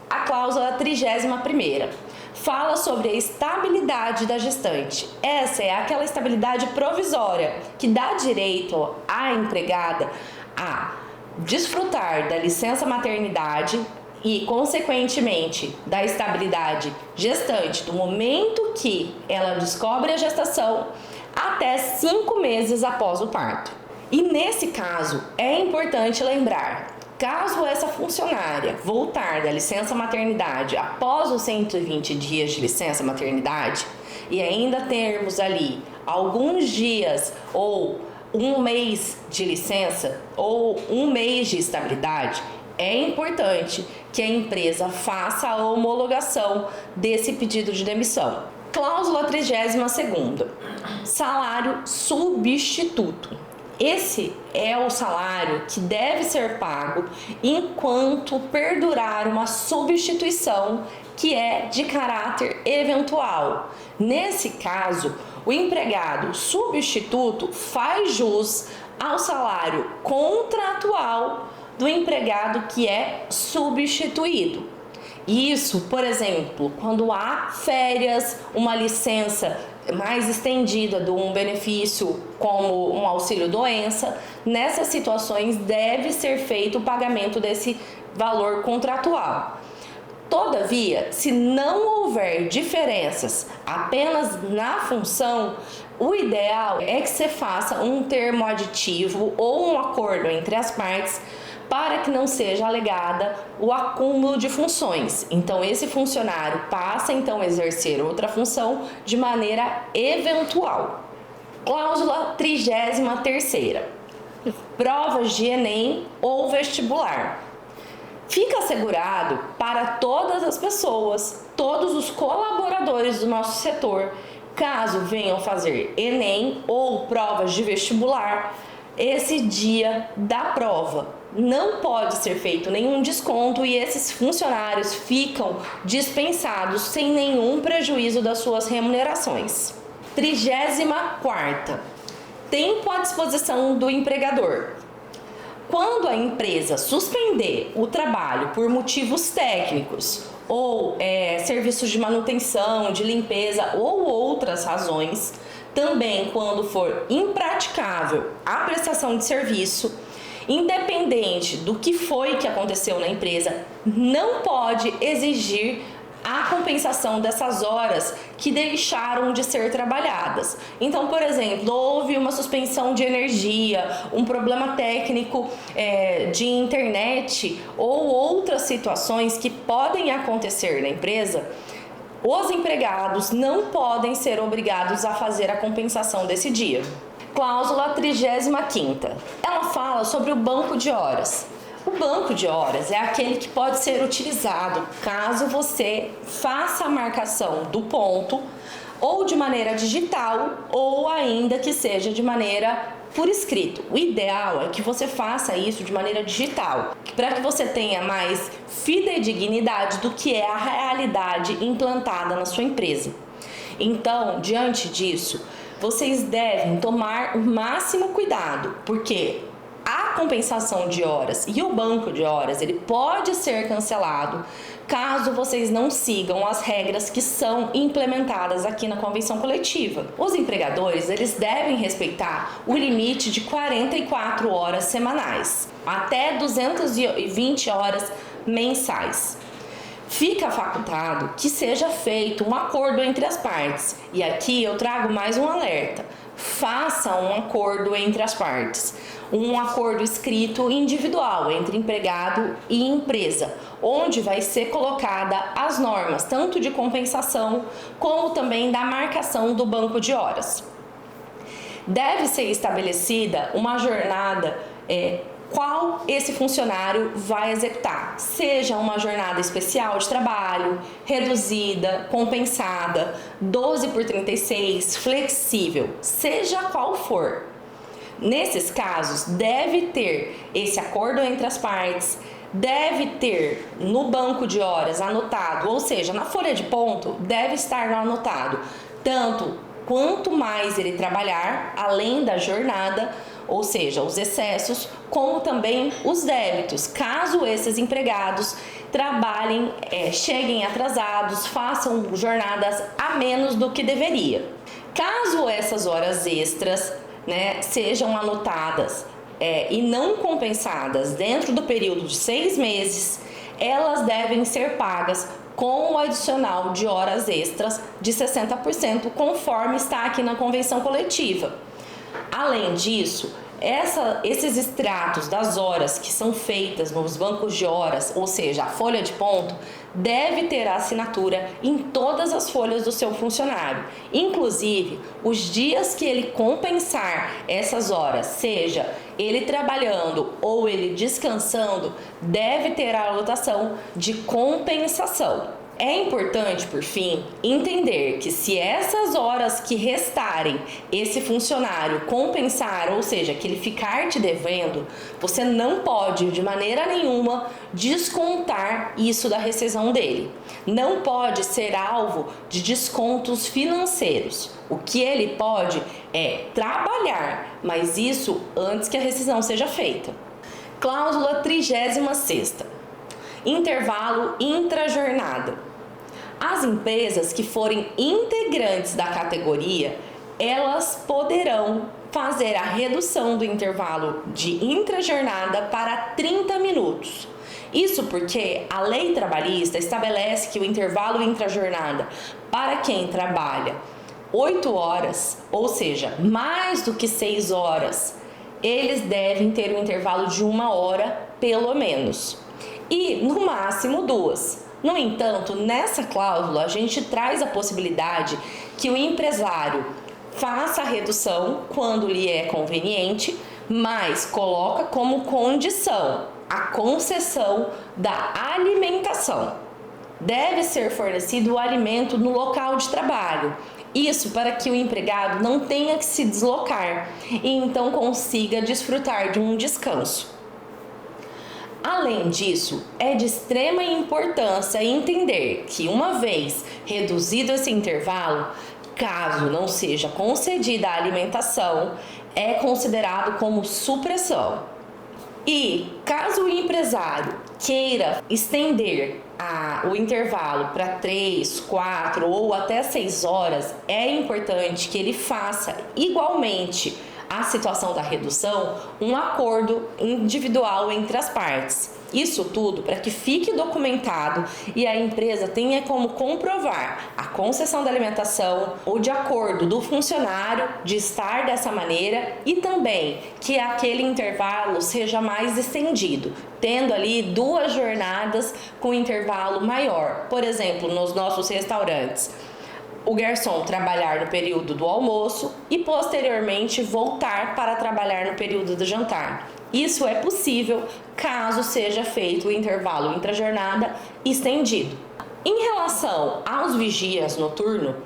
A cláusula 31ª fala sobre a estabilidade da gestante. Essa é aquela estabilidade provisória que dá direito à empregada a desfrutar da licença maternidade e, consequentemente, da estabilidade gestante do momento que ela descobre a gestação até 5 meses após o parto. E nesse caso, é importante lembrar, caso essa funcionária voltar da licença maternidade após os 120 dias de licença maternidade e ainda termos ali alguns dias ou um mês de licença ou um mês de estabilidade, é importante que a empresa faça a homologação desse pedido de demissão. Cláusula 32ª, salário substituto. Esse é o salário que deve ser pago enquanto perdurar uma substituição que é de caráter eventual. Nesse caso, o empregado substituto faz jus ao salário contratual do empregado que é substituído. Isso, por exemplo, quando há férias, uma licença mais estendida de um benefício como um auxílio-doença, nessas situações deve ser feito o pagamento desse valor contratual. Todavia, se não houver diferenças apenas na função, o ideal é que se faça um termo aditivo ou um acordo entre as partes para que não seja alegada o acúmulo de funções. Então, esse funcionário passa então a exercer outra função de maneira eventual. Cláusula 33ª. Provas de Enem ou vestibular. Fica assegurado para todas as pessoas, todos os colaboradores do nosso setor, caso venham fazer Enem ou provas de vestibular, esse dia da prova. Não pode ser feito nenhum desconto e esses funcionários ficam dispensados sem nenhum prejuízo das suas remunerações. 34ª. Tempo à disposição do empregador. Quando a empresa suspender o trabalho por motivos técnicos ou serviços de manutenção, de limpeza ou outras razões, também quando for impraticável a prestação de serviço, independente do que foi que aconteceu na empresa, não pode exigir a compensação dessas horas que deixaram de ser trabalhadas. Então, por exemplo, houve uma suspensão de energia, um problema técnico de internet ou outras situações que podem acontecer na empresa, os empregados não podem ser obrigados a fazer a compensação desse dia. Cláusula 35ª. Ela fala sobre o banco de horas. O banco de horas é aquele que pode ser utilizado caso você faça a marcação do ponto ou de maneira digital ou ainda que seja de maneira por escrito. O ideal é que você faça isso de maneira digital, para que você tenha mais fidedignidade do que é a realidade implantada na sua empresa. Então, diante disso, vocês devem tomar o máximo cuidado, porque a compensação de horas e o banco de horas, ele pode ser cancelado caso vocês não sigam as regras que são implementadas aqui na convenção coletiva. Os empregadores, eles devem respeitar o limite de 44 horas semanais, até 220 horas mensais. Fica facultado que seja feito um acordo entre as partes. E aqui eu trago mais um alerta. Faça um acordo entre as partes. Um acordo escrito individual entre empregado e empresa, onde vai ser colocada as normas, tanto de compensação como também da marcação do banco de horas. Deve ser estabelecida uma jornada qual esse funcionário vai executar, seja uma jornada especial de trabalho, reduzida, compensada, 12/36, flexível, seja qual for. Nesses casos, deve ter esse acordo entre as partes, deve ter no banco de horas anotado, ou seja, na folha de ponto, deve estar anotado tanto quanto mais ele trabalhar, além da jornada, ou seja, os excessos, como também os débitos, caso esses empregados trabalhem, cheguem atrasados, façam jornadas a menos do que deveria. Caso essas horas extras, sejam anotadas e não compensadas dentro do período de 6 meses, elas devem ser pagas com o adicional de horas extras de 60%, conforme está aqui na convenção coletiva. Além disso, esses extratos das horas que são feitas nos bancos de horas, ou seja, a folha de ponto, deve ter a assinatura em todas as folhas do seu funcionário. Inclusive, os dias que ele compensar essas horas, seja ele trabalhando ou ele descansando, deve ter a anotação de compensação. É importante, por fim, entender que se essas horas que restarem esse funcionário compensar, ou seja, que ele ficar te devendo, você não pode de maneira nenhuma descontar isso da rescisão dele. Não pode ser alvo de descontos financeiros. O que ele pode é trabalhar, mas isso antes que a rescisão seja feita. Cláusula 36ª. Intervalo intrajornada. As empresas que forem integrantes da categoria, elas poderão fazer a redução do intervalo de intrajornada para 30 minutos. Isso porque a lei trabalhista estabelece que o intervalo intrajornada para quem trabalha 8 horas, ou seja, mais do que 6 horas, eles devem ter um intervalo de 1 hora pelo menos. E no máximo 2. No entanto, nessa cláusula a gente traz a possibilidade que o empresário faça a redução quando lhe é conveniente, mas coloca como condição a concessão da alimentação. Deve ser fornecido o alimento no local de trabalho. Isso para que o empregado não tenha que se deslocar e então consiga desfrutar de um descanso. Além disso, é de extrema importância entender que, uma vez reduzido esse intervalo, caso não seja concedida a alimentação, é considerado como supressão. E caso o empresário queira estender o intervalo para 3, 4 ou até 6 horas, é importante que ele faça igualmente a situação da redução, um acordo individual entre as partes. Isso tudo para que fique documentado e a empresa tenha como comprovar a concessão da alimentação, ou de acordo do funcionário de estar dessa maneira, e também que aquele intervalo seja mais estendido, tendo ali 2 jornadas com intervalo maior. Por exemplo, nos nossos restaurantes, o garçom trabalhar no período do almoço e posteriormente voltar para trabalhar no período do jantar. Isso é possível caso seja feito o intervalo intrajornada estendido. Em relação aos vigias noturnos,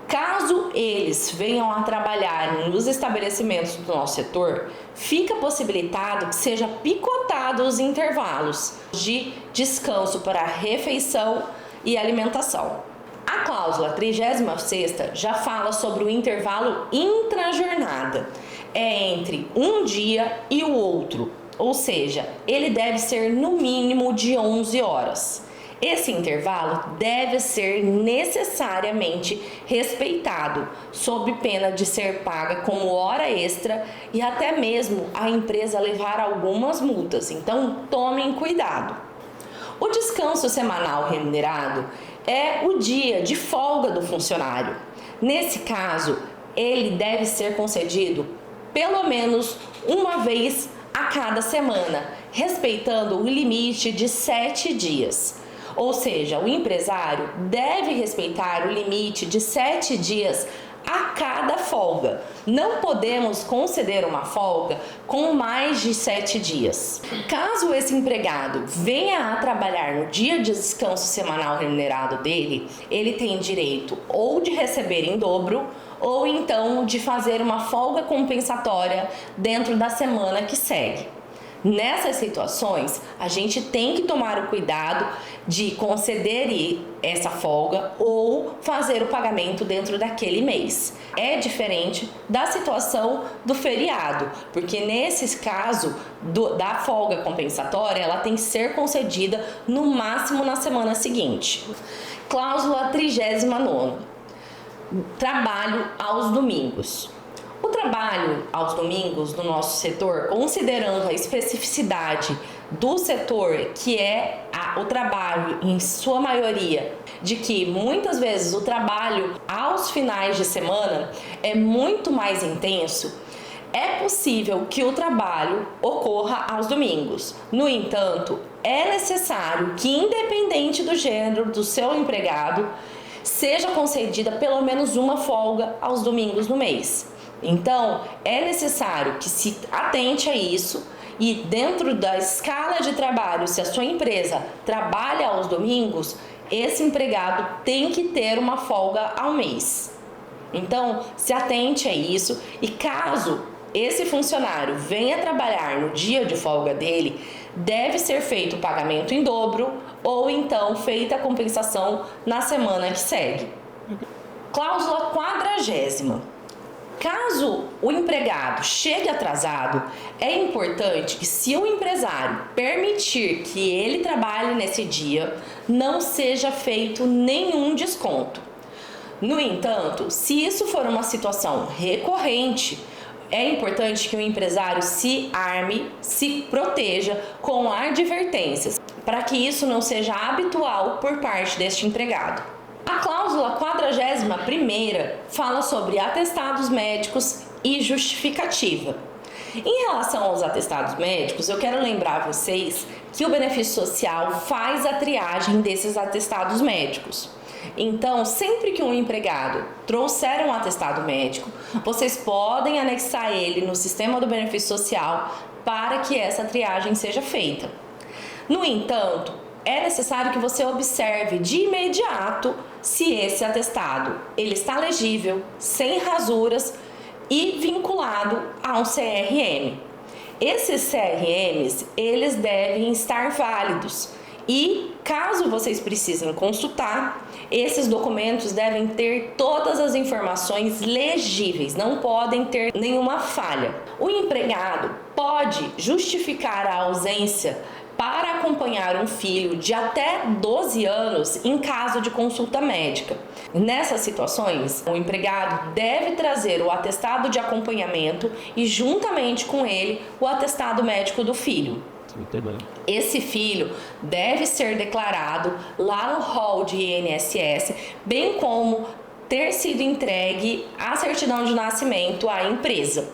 caso eles venham a trabalhar nos estabelecimentos do nosso setor, fica possibilitado que seja picotado os intervalos de descanso para refeição e alimentação. A cláusula 36ª já fala sobre o intervalo intrajornada. É entre um dia e o outro, ou seja, ele deve ser no mínimo de 11 horas. Esse intervalo deve ser necessariamente respeitado, sob pena de ser paga como hora extra e até mesmo a empresa levar algumas multas, então tomem cuidado. O descanso semanal remunerado é o dia de folga do funcionário. Nesse caso, ele deve ser concedido pelo menos uma vez a cada semana, respeitando o limite de 7 dias. Ou seja, o empresário deve respeitar o limite de 7 dias a cada folga. Não podemos conceder uma folga com mais de 7 dias. Caso esse empregado venha a trabalhar no dia de descanso semanal remunerado dele, ele tem direito ou de receber em dobro ou então de fazer uma folga compensatória dentro da semana que segue. Nessas situações, a gente tem que tomar o cuidado de conceder essa folga ou fazer o pagamento dentro daquele mês. É diferente da situação do feriado, porque nesse caso da folga compensatória, ela tem que ser concedida no máximo na semana seguinte. Cláusula 39ª. Trabalho aos domingos. O trabalho aos domingos no nosso setor, considerando a especificidade do setor, que é o trabalho em sua maioria, de que muitas vezes o trabalho aos finais de semana é muito mais intenso, é possível que o trabalho ocorra aos domingos. No entanto, é necessário que, independente do gênero do seu empregado, seja concedida pelo menos uma folga aos domingos no mês. Então, é necessário que se atente a isso e, dentro da escala de trabalho, se a sua empresa trabalha aos domingos, esse empregado tem que ter uma folga ao mês. Então, se atente a isso e, caso esse funcionário venha trabalhar no dia de folga dele, deve ser feito o pagamento em dobro ou então feita a compensação na semana que segue. Cláusula 40ª. Caso o empregado chegue atrasado, é importante que, se o empresário permitir que ele trabalhe nesse dia, não seja feito nenhum desconto. No entanto, se isso for uma situação recorrente, é importante que o empresário se arme, se proteja com advertências, para que isso não seja habitual por parte deste empregado. A cláusula 41ª fala sobre atestados médicos e justificativa. Em relação aos atestados médicos, eu quero lembrar a vocês que o benefício social faz a triagem desses atestados médicos. Então, sempre que um empregado trouxer um atestado médico, vocês podem anexar ele no sistema do benefício social para que essa triagem seja feita. No entanto, é necessário que você observe de imediato se esse atestado ele está legível, sem rasuras e vinculado a um CRM. Esses CRMs, eles devem estar válidos. E, caso vocês precisem consultar, esses documentos devem ter todas as informações legíveis, não podem ter nenhuma falha. O empregado pode justificar a ausência para acompanhar um filho de até 12 anos em caso de consulta médica. Nessas situações, o empregado deve trazer o atestado de acompanhamento e, juntamente com ele, o atestado médico do filho. Esse filho deve ser declarado lá no rol de INSS, bem como ter sido entregue a certidão de nascimento à empresa.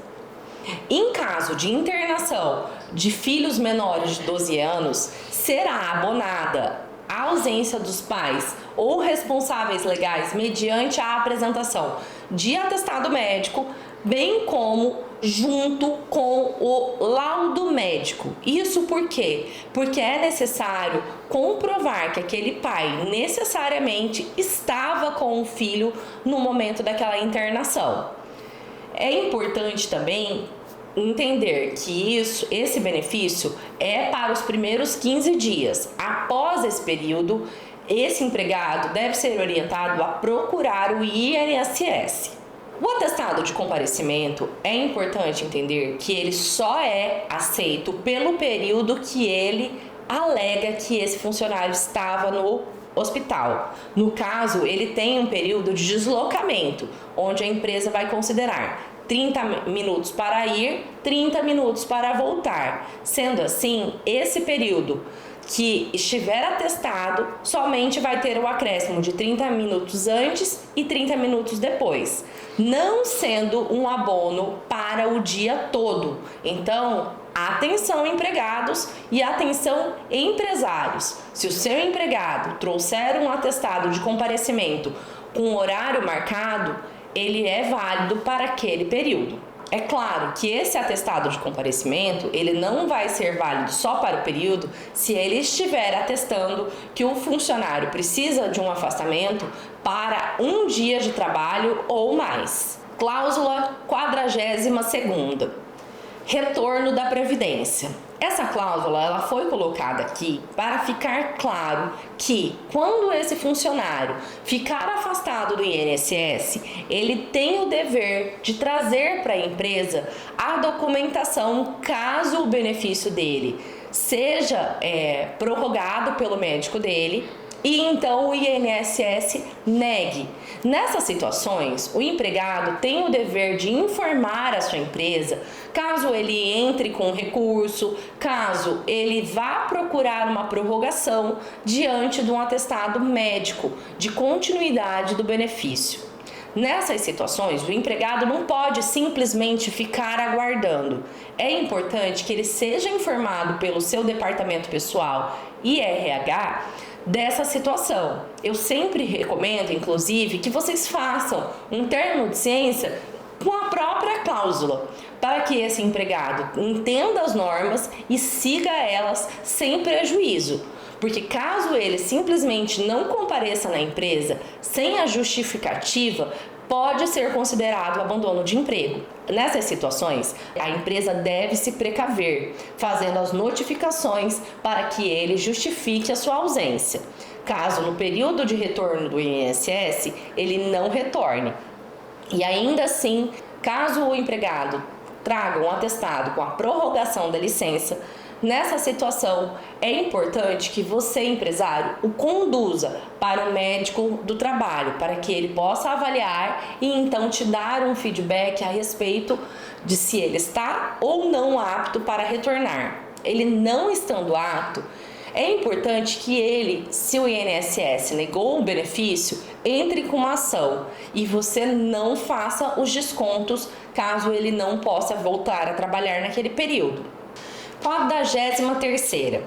Em caso de internação de filhos menores de 12 anos, será abonada a ausência dos pais ou responsáveis legais mediante a apresentação de atestado médico, bem como junto com o laudo médico. Isso por quê? Porque é necessário comprovar que aquele pai necessariamente estava com o filho no momento daquela internação. É importante também entender que esse benefício é para os primeiros 15 dias. Após esse período, esse empregado deve ser orientado a procurar o INSS. O atestado de comparecimento, é importante entender que ele só é aceito pelo período que ele alega que esse funcionário estava no hospital. No caso, ele tem um período de deslocamento, onde a empresa vai considerar 30 minutos para ir, 30 minutos para voltar. Sendo assim, esse período que estiver atestado somente vai ter o acréscimo de 30 minutos antes e 30 minutos depois, não sendo um abono para o dia todo. Então, atenção empregados e atenção empresários. Se o seu empregado trouxer um atestado de comparecimento com horário marcado, ele é válido para aquele período. É claro que esse atestado de comparecimento, ele não vai ser válido só para o período se ele estiver atestando que o funcionário precisa de um afastamento para um dia de trabalho ou mais. Cláusula 42ª. Retorno da Previdência. Essa cláusula ela foi colocada aqui para ficar claro que, quando esse funcionário ficar afastado do INSS, ele tem o dever de trazer para a empresa a documentação caso o benefício dele seja prorrogado pelo médico dele e então o INSS negue. Nessas situações, o empregado tem o dever de informar a sua empresa caso ele entre com recurso, caso ele vá procurar uma prorrogação diante de um atestado médico de continuidade do benefício. Nessas situações, o empregado não pode simplesmente ficar aguardando. É importante que ele seja informado pelo seu departamento pessoal e RH dessa situação. Eu sempre recomendo, inclusive, que vocês façam um termo de ciência com a própria cláusula, para que esse empregado entenda as normas e siga elas sem prejuízo. Porque caso ele simplesmente não compareça na empresa sem a justificativa, pode ser considerado abandono de emprego. Nessas situações, a empresa deve se precaver, fazendo as notificações para que ele justifique a sua ausência. Caso no período de retorno do INSS, ele não retorne. E ainda assim, caso o empregado traga um atestado com a prorrogação da licença, nessa situação é importante que você, empresário, o conduza para o médico do trabalho, para que ele possa avaliar e então te dar um feedback a respeito de se ele está ou não apto para retornar. Ele não estando apto, é importante que ele, se o INSS negou o benefício, entre com uma ação e você não faça os descontos caso ele não possa voltar a trabalhar naquele período. 43ª,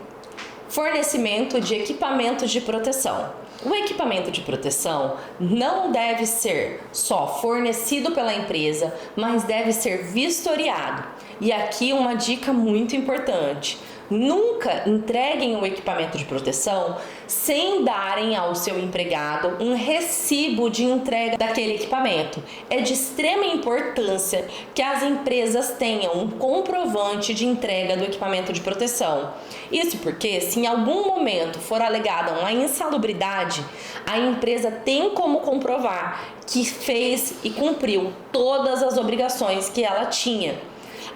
fornecimento de equipamentos de proteção. O equipamento de proteção não deve ser só fornecido pela empresa, mas deve ser vistoriado. E aqui uma dica muito importante: nunca entreguem o equipamento de proteção sem darem ao seu empregado um recibo de entrega daquele equipamento. É de extrema importância que as empresas tenham um comprovante de entrega do equipamento de proteção. Isso porque, se em algum momento for alegada uma insalubridade, a empresa tem como comprovar que fez e cumpriu todas as obrigações que ela tinha.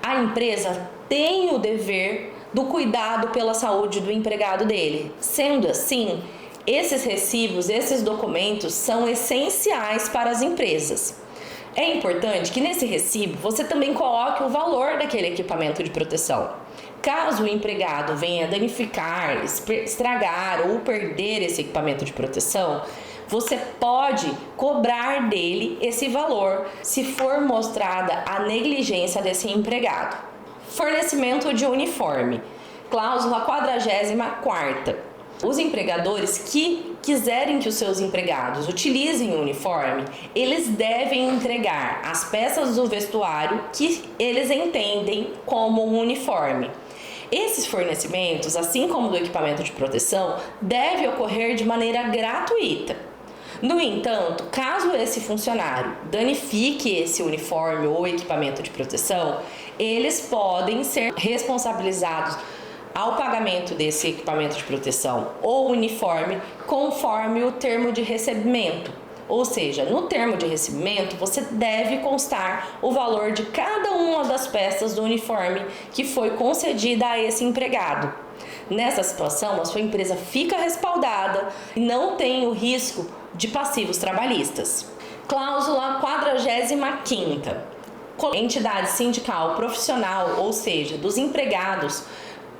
A empresa tem o dever do cuidado pela saúde do empregado dele. Sendo assim, esses recibos, esses documentos são essenciais para as empresas. É importante que nesse recibo você também coloque o valor daquele equipamento de proteção. Caso o empregado venha danificar, estragar ou perder esse equipamento de proteção, você pode cobrar dele esse valor se for mostrada a negligência desse empregado. Fornecimento de uniforme. Cláusula 44ª. Os empregadores que quiserem que os seus empregados utilizem o uniforme, eles devem entregar as peças do vestuário que eles entendem como um uniforme. Esses fornecimentos, assim como do equipamento de proteção, devem ocorrer de maneira gratuita. No entanto, caso esse funcionário danifique esse uniforme ou equipamento de proteção, eles podem ser responsabilizados ao pagamento desse equipamento de proteção ou uniforme conforme o termo de recebimento. Ou seja, no termo de recebimento, você deve constar o valor de cada uma das peças do uniforme que foi concedida a esse empregado. Nessa situação, a sua empresa fica respaldada e não tem o risco de passivos trabalhistas. Cláusula 45ª. Entidade sindical profissional, ou seja, dos empregados,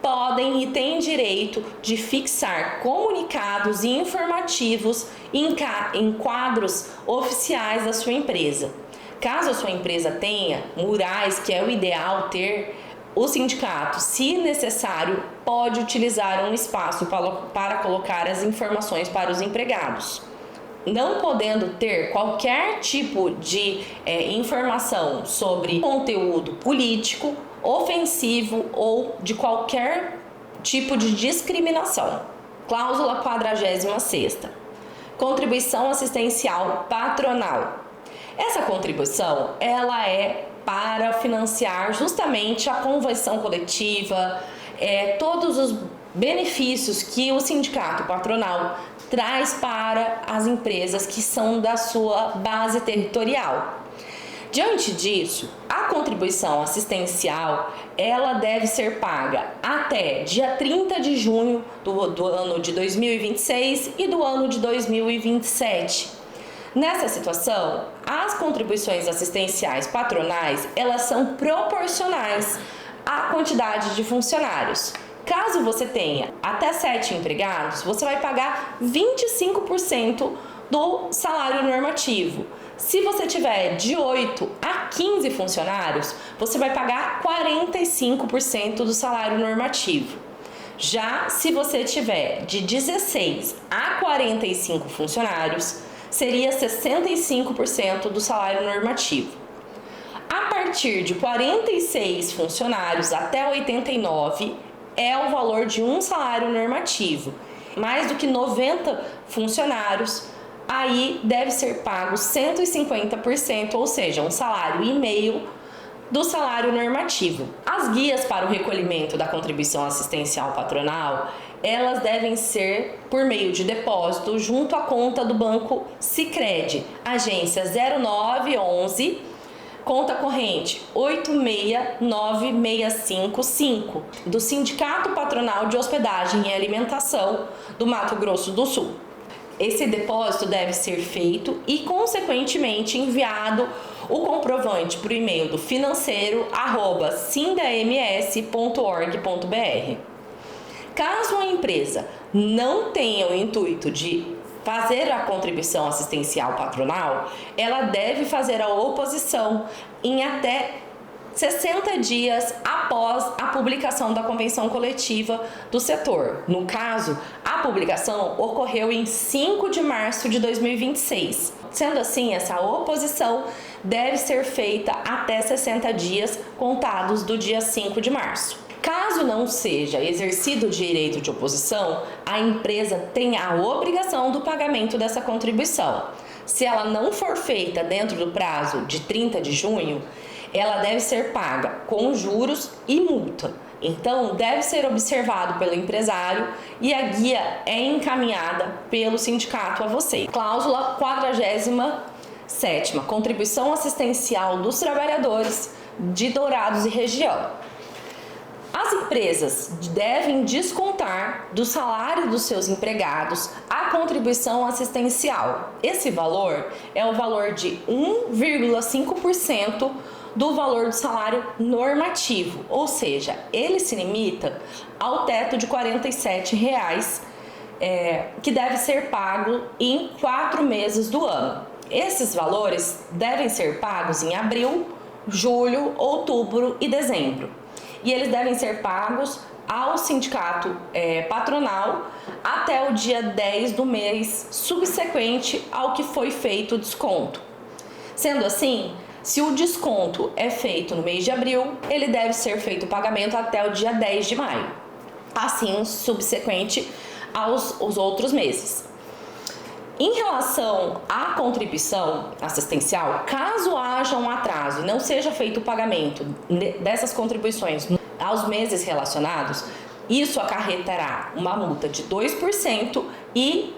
podem e têm direito de fixar comunicados e informativos em quadros oficiais da sua empresa. Caso a sua empresa tenha murais, que é o ideal ter, o sindicato, se necessário, pode utilizar um espaço para colocar as informações para os empregados. Não podendo ter qualquer tipo de informação sobre conteúdo político, ofensivo ou de qualquer tipo de discriminação. Cláusula 46ª. Contribuição assistencial patronal. Essa contribuição, ela é para financiar justamente a convenção coletiva, todos os benefícios que o sindicato patronal traz para as empresas que são da sua base territorial. Diante disso, a contribuição assistencial, ela deve ser paga até dia 30 de junho do ano de 2026 e do ano de 2027. Nessa situação, as contribuições assistenciais patronais, elas são proporcionais à quantidade de funcionários. Caso você tenha até 7 empregados, você vai pagar 25% do salário normativo. Se você tiver de 8 a 15 funcionários, você vai pagar 45% do salário normativo. Já se você tiver de 16 a 45 funcionários, seria 65% do salário normativo. A partir de 46 funcionários até 89 é o valor de um salário normativo. Mais do que 90 funcionários, aí deve ser pago 150%, ou seja, um salário e meio do salário normativo. As guias para o recolhimento da contribuição assistencial patronal, elas devem ser por meio de depósito junto à conta do Banco Sicredi, agência 0911, conta corrente 869655, do Sindicato Patronal de Hospedagem e Alimentação do Mato Grosso do Sul. Esse depósito deve ser feito e, consequentemente, enviado o comprovante por e-mail do financeiro@sindams.org.br. Caso a empresa não tenha o intuito de fazer a contribuição assistencial patronal, ela deve fazer a oposição em até 60 dias após a publicação da convenção coletiva do setor. No caso, a publicação ocorreu em 5 de março de 2026. Sendo assim, essa oposição deve ser feita até 60 dias contados do dia 5 de março. Caso não seja exercido o direito de oposição, a empresa tem a obrigação do pagamento dessa contribuição. Se ela não for feita dentro do prazo de 30 de junho, ela deve ser paga com juros e multa. Então, deve ser observado pelo empresário e a guia é encaminhada pelo sindicato a você. Cláusula 47ª, contribuição assistencial dos trabalhadores de Dourados e região. As empresas devem descontar do salário dos seus empregados a contribuição assistencial. Esse valor é o valor de 1,5% do valor do salário normativo, ou seja, ele se limita ao teto de R$ 47,00, que deve ser pago em 4 meses do ano. Esses valores devem ser pagos em abril, julho, outubro e dezembro. E eles devem ser pagos ao sindicato patronal até o dia 10 do mês subsequente ao que foi feito o desconto. Sendo assim, se o desconto é feito no mês de abril, ele deve ser feito o pagamento até o dia 10 de maio. Assim, subsequente aos outros meses. Em relação à contribuição assistencial, caso haja um atraso e não seja feito o pagamento dessas contribuições aos meses relacionados, isso acarretará uma multa de 2% e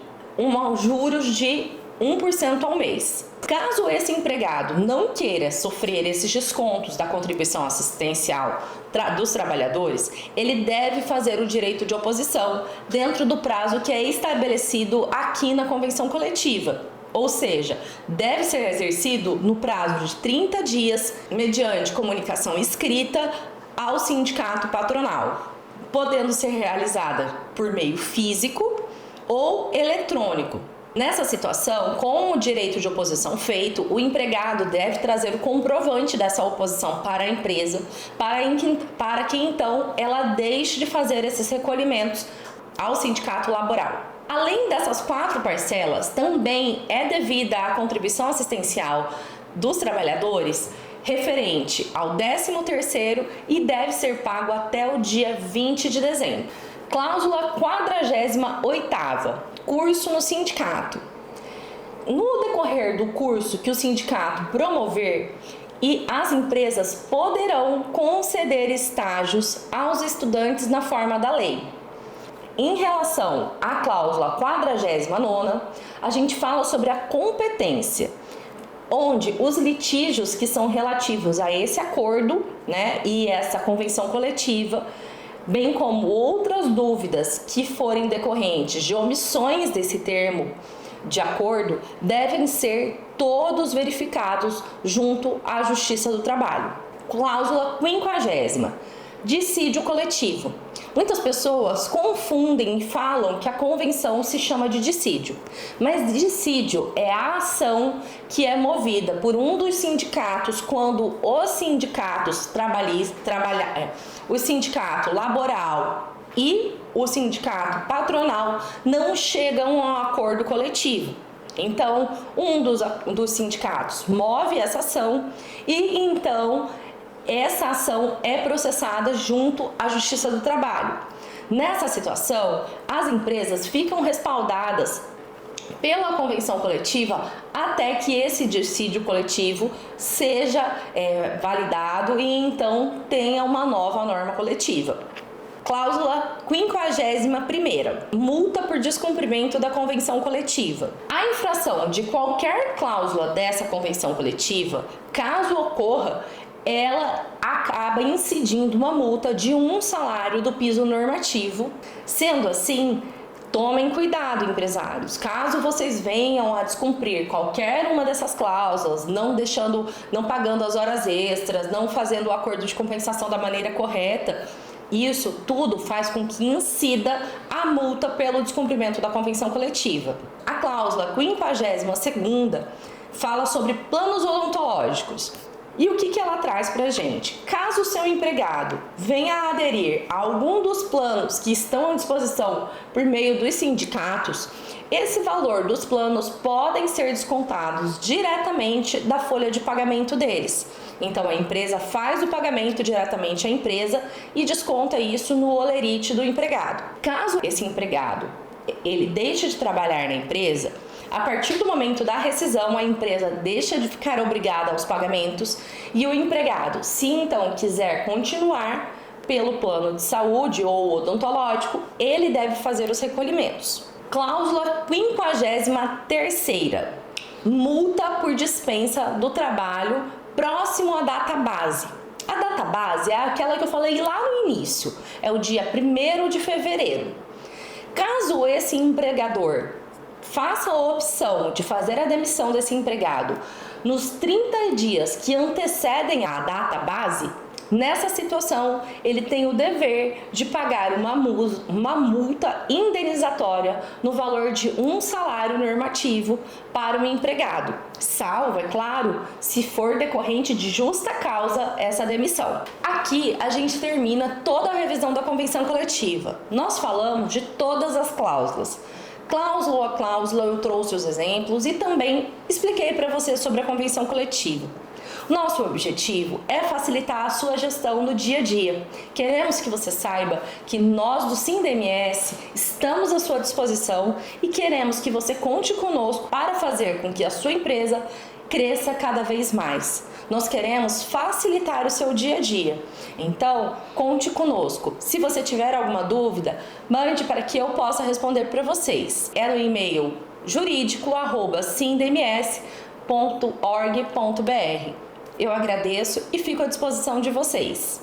juros de 1% ao mês. Caso esse empregado não queira sofrer esses descontos da contribuição assistencial dos trabalhadores, ele deve fazer o direito de oposição dentro do prazo que é estabelecido aqui na convenção coletiva. Ou seja, deve ser exercido no prazo de 30 dias, mediante comunicação escrita ao sindicato patronal, podendo ser realizada por meio físico ou eletrônico. Nessa situação, com o direito de oposição feito, o empregado deve trazer o comprovante dessa oposição para a empresa, para que então ela deixe de fazer esses recolhimentos ao sindicato laboral. Além dessas 4 parcelas, também é devida a contribuição assistencial dos trabalhadores referente ao 13º e deve ser pago até o dia 20 de dezembro. Cláusula 48ª, curso no sindicato. No decorrer do curso que o sindicato promover, e as empresas poderão conceder estágios aos estudantes na forma da lei. Em relação à cláusula 49ª, a gente fala sobre a competência. onde os litígios que são relativos a esse acordo, né, e essa convenção coletiva, bem como outras dúvidas que forem decorrentes de omissões desse termo de acordo, devem ser todos verificados junto à Justiça do Trabalho. Cláusula 50ª, dissídio coletivo. Muitas pessoas confundem e falam que a convenção se chama de dissídio, mas dissídio é a ação que é movida por um dos sindicatos quando os sindicatos o sindicato laboral e o sindicato patronal não chegam a um acordo coletivo. Então, um dos sindicatos move essa ação e então essa ação é processada junto à Justiça do Trabalho. Nessa situação, as empresas ficam respaldadas pela convenção coletiva até que esse dissídio coletivo seja validado e então tenha uma nova norma coletiva. Cláusula 51ª, multa por descumprimento da convenção coletiva. A infração de qualquer cláusula dessa convenção coletiva, caso ocorra, ela acaba incidindo uma multa de 1 salário do piso normativo. Sendo assim, tomem cuidado, empresários. Caso vocês venham a descumprir qualquer uma dessas cláusulas, não pagando as horas extras, não fazendo o acordo de compensação da maneira correta, isso tudo faz com que incida a multa pelo descumprimento da convenção coletiva. A cláusula 52ª fala sobre planos odontológicos. E o que ela traz pra gente? Caso o seu empregado venha a aderir a algum dos planos que estão à disposição por meio dos sindicatos, esse valor dos planos podem ser descontados diretamente da folha de pagamento deles. Então a empresa faz o pagamento diretamente à empresa e desconta isso no holerite do empregado. Caso esse empregado ele deixe de trabalhar na empresa, a partir do momento da rescisão, a empresa deixa de ficar obrigada aos pagamentos e o empregado, se então quiser continuar pelo plano de saúde ou odontológico, ele deve fazer os recolhimentos. Cláusula 53ª, multa por dispensa do trabalho próximo à data base. A data base é aquela que eu falei lá no início, é o dia 1º de fevereiro. Caso esse empregador faça a opção de fazer a demissão desse empregado nos 30 dias que antecedem a data base, nessa situação ele tem o dever de pagar uma multa indenizatória no valor de 1 salário normativo para o empregado, salvo, é claro, se for decorrente de justa causa essa demissão. Aqui a gente termina toda a revisão da convenção coletiva. Nós falamos de todas as cláusulas. Cláusula a cláusula eu trouxe os exemplos e também expliquei para você sobre a convenção coletiva. Nosso objetivo é facilitar a sua gestão no dia a dia. Queremos que você saiba que nós do SINDMS estamos à sua disposição e queremos que você conte conosco para fazer com que a sua empresa cresça cada vez mais. Nós queremos facilitar o seu dia a dia. Então, conte conosco. Se você tiver alguma dúvida, mande para que eu possa responder para vocês. É no e-mail jurídico@sindms.org.br. Eu agradeço e fico à disposição de vocês.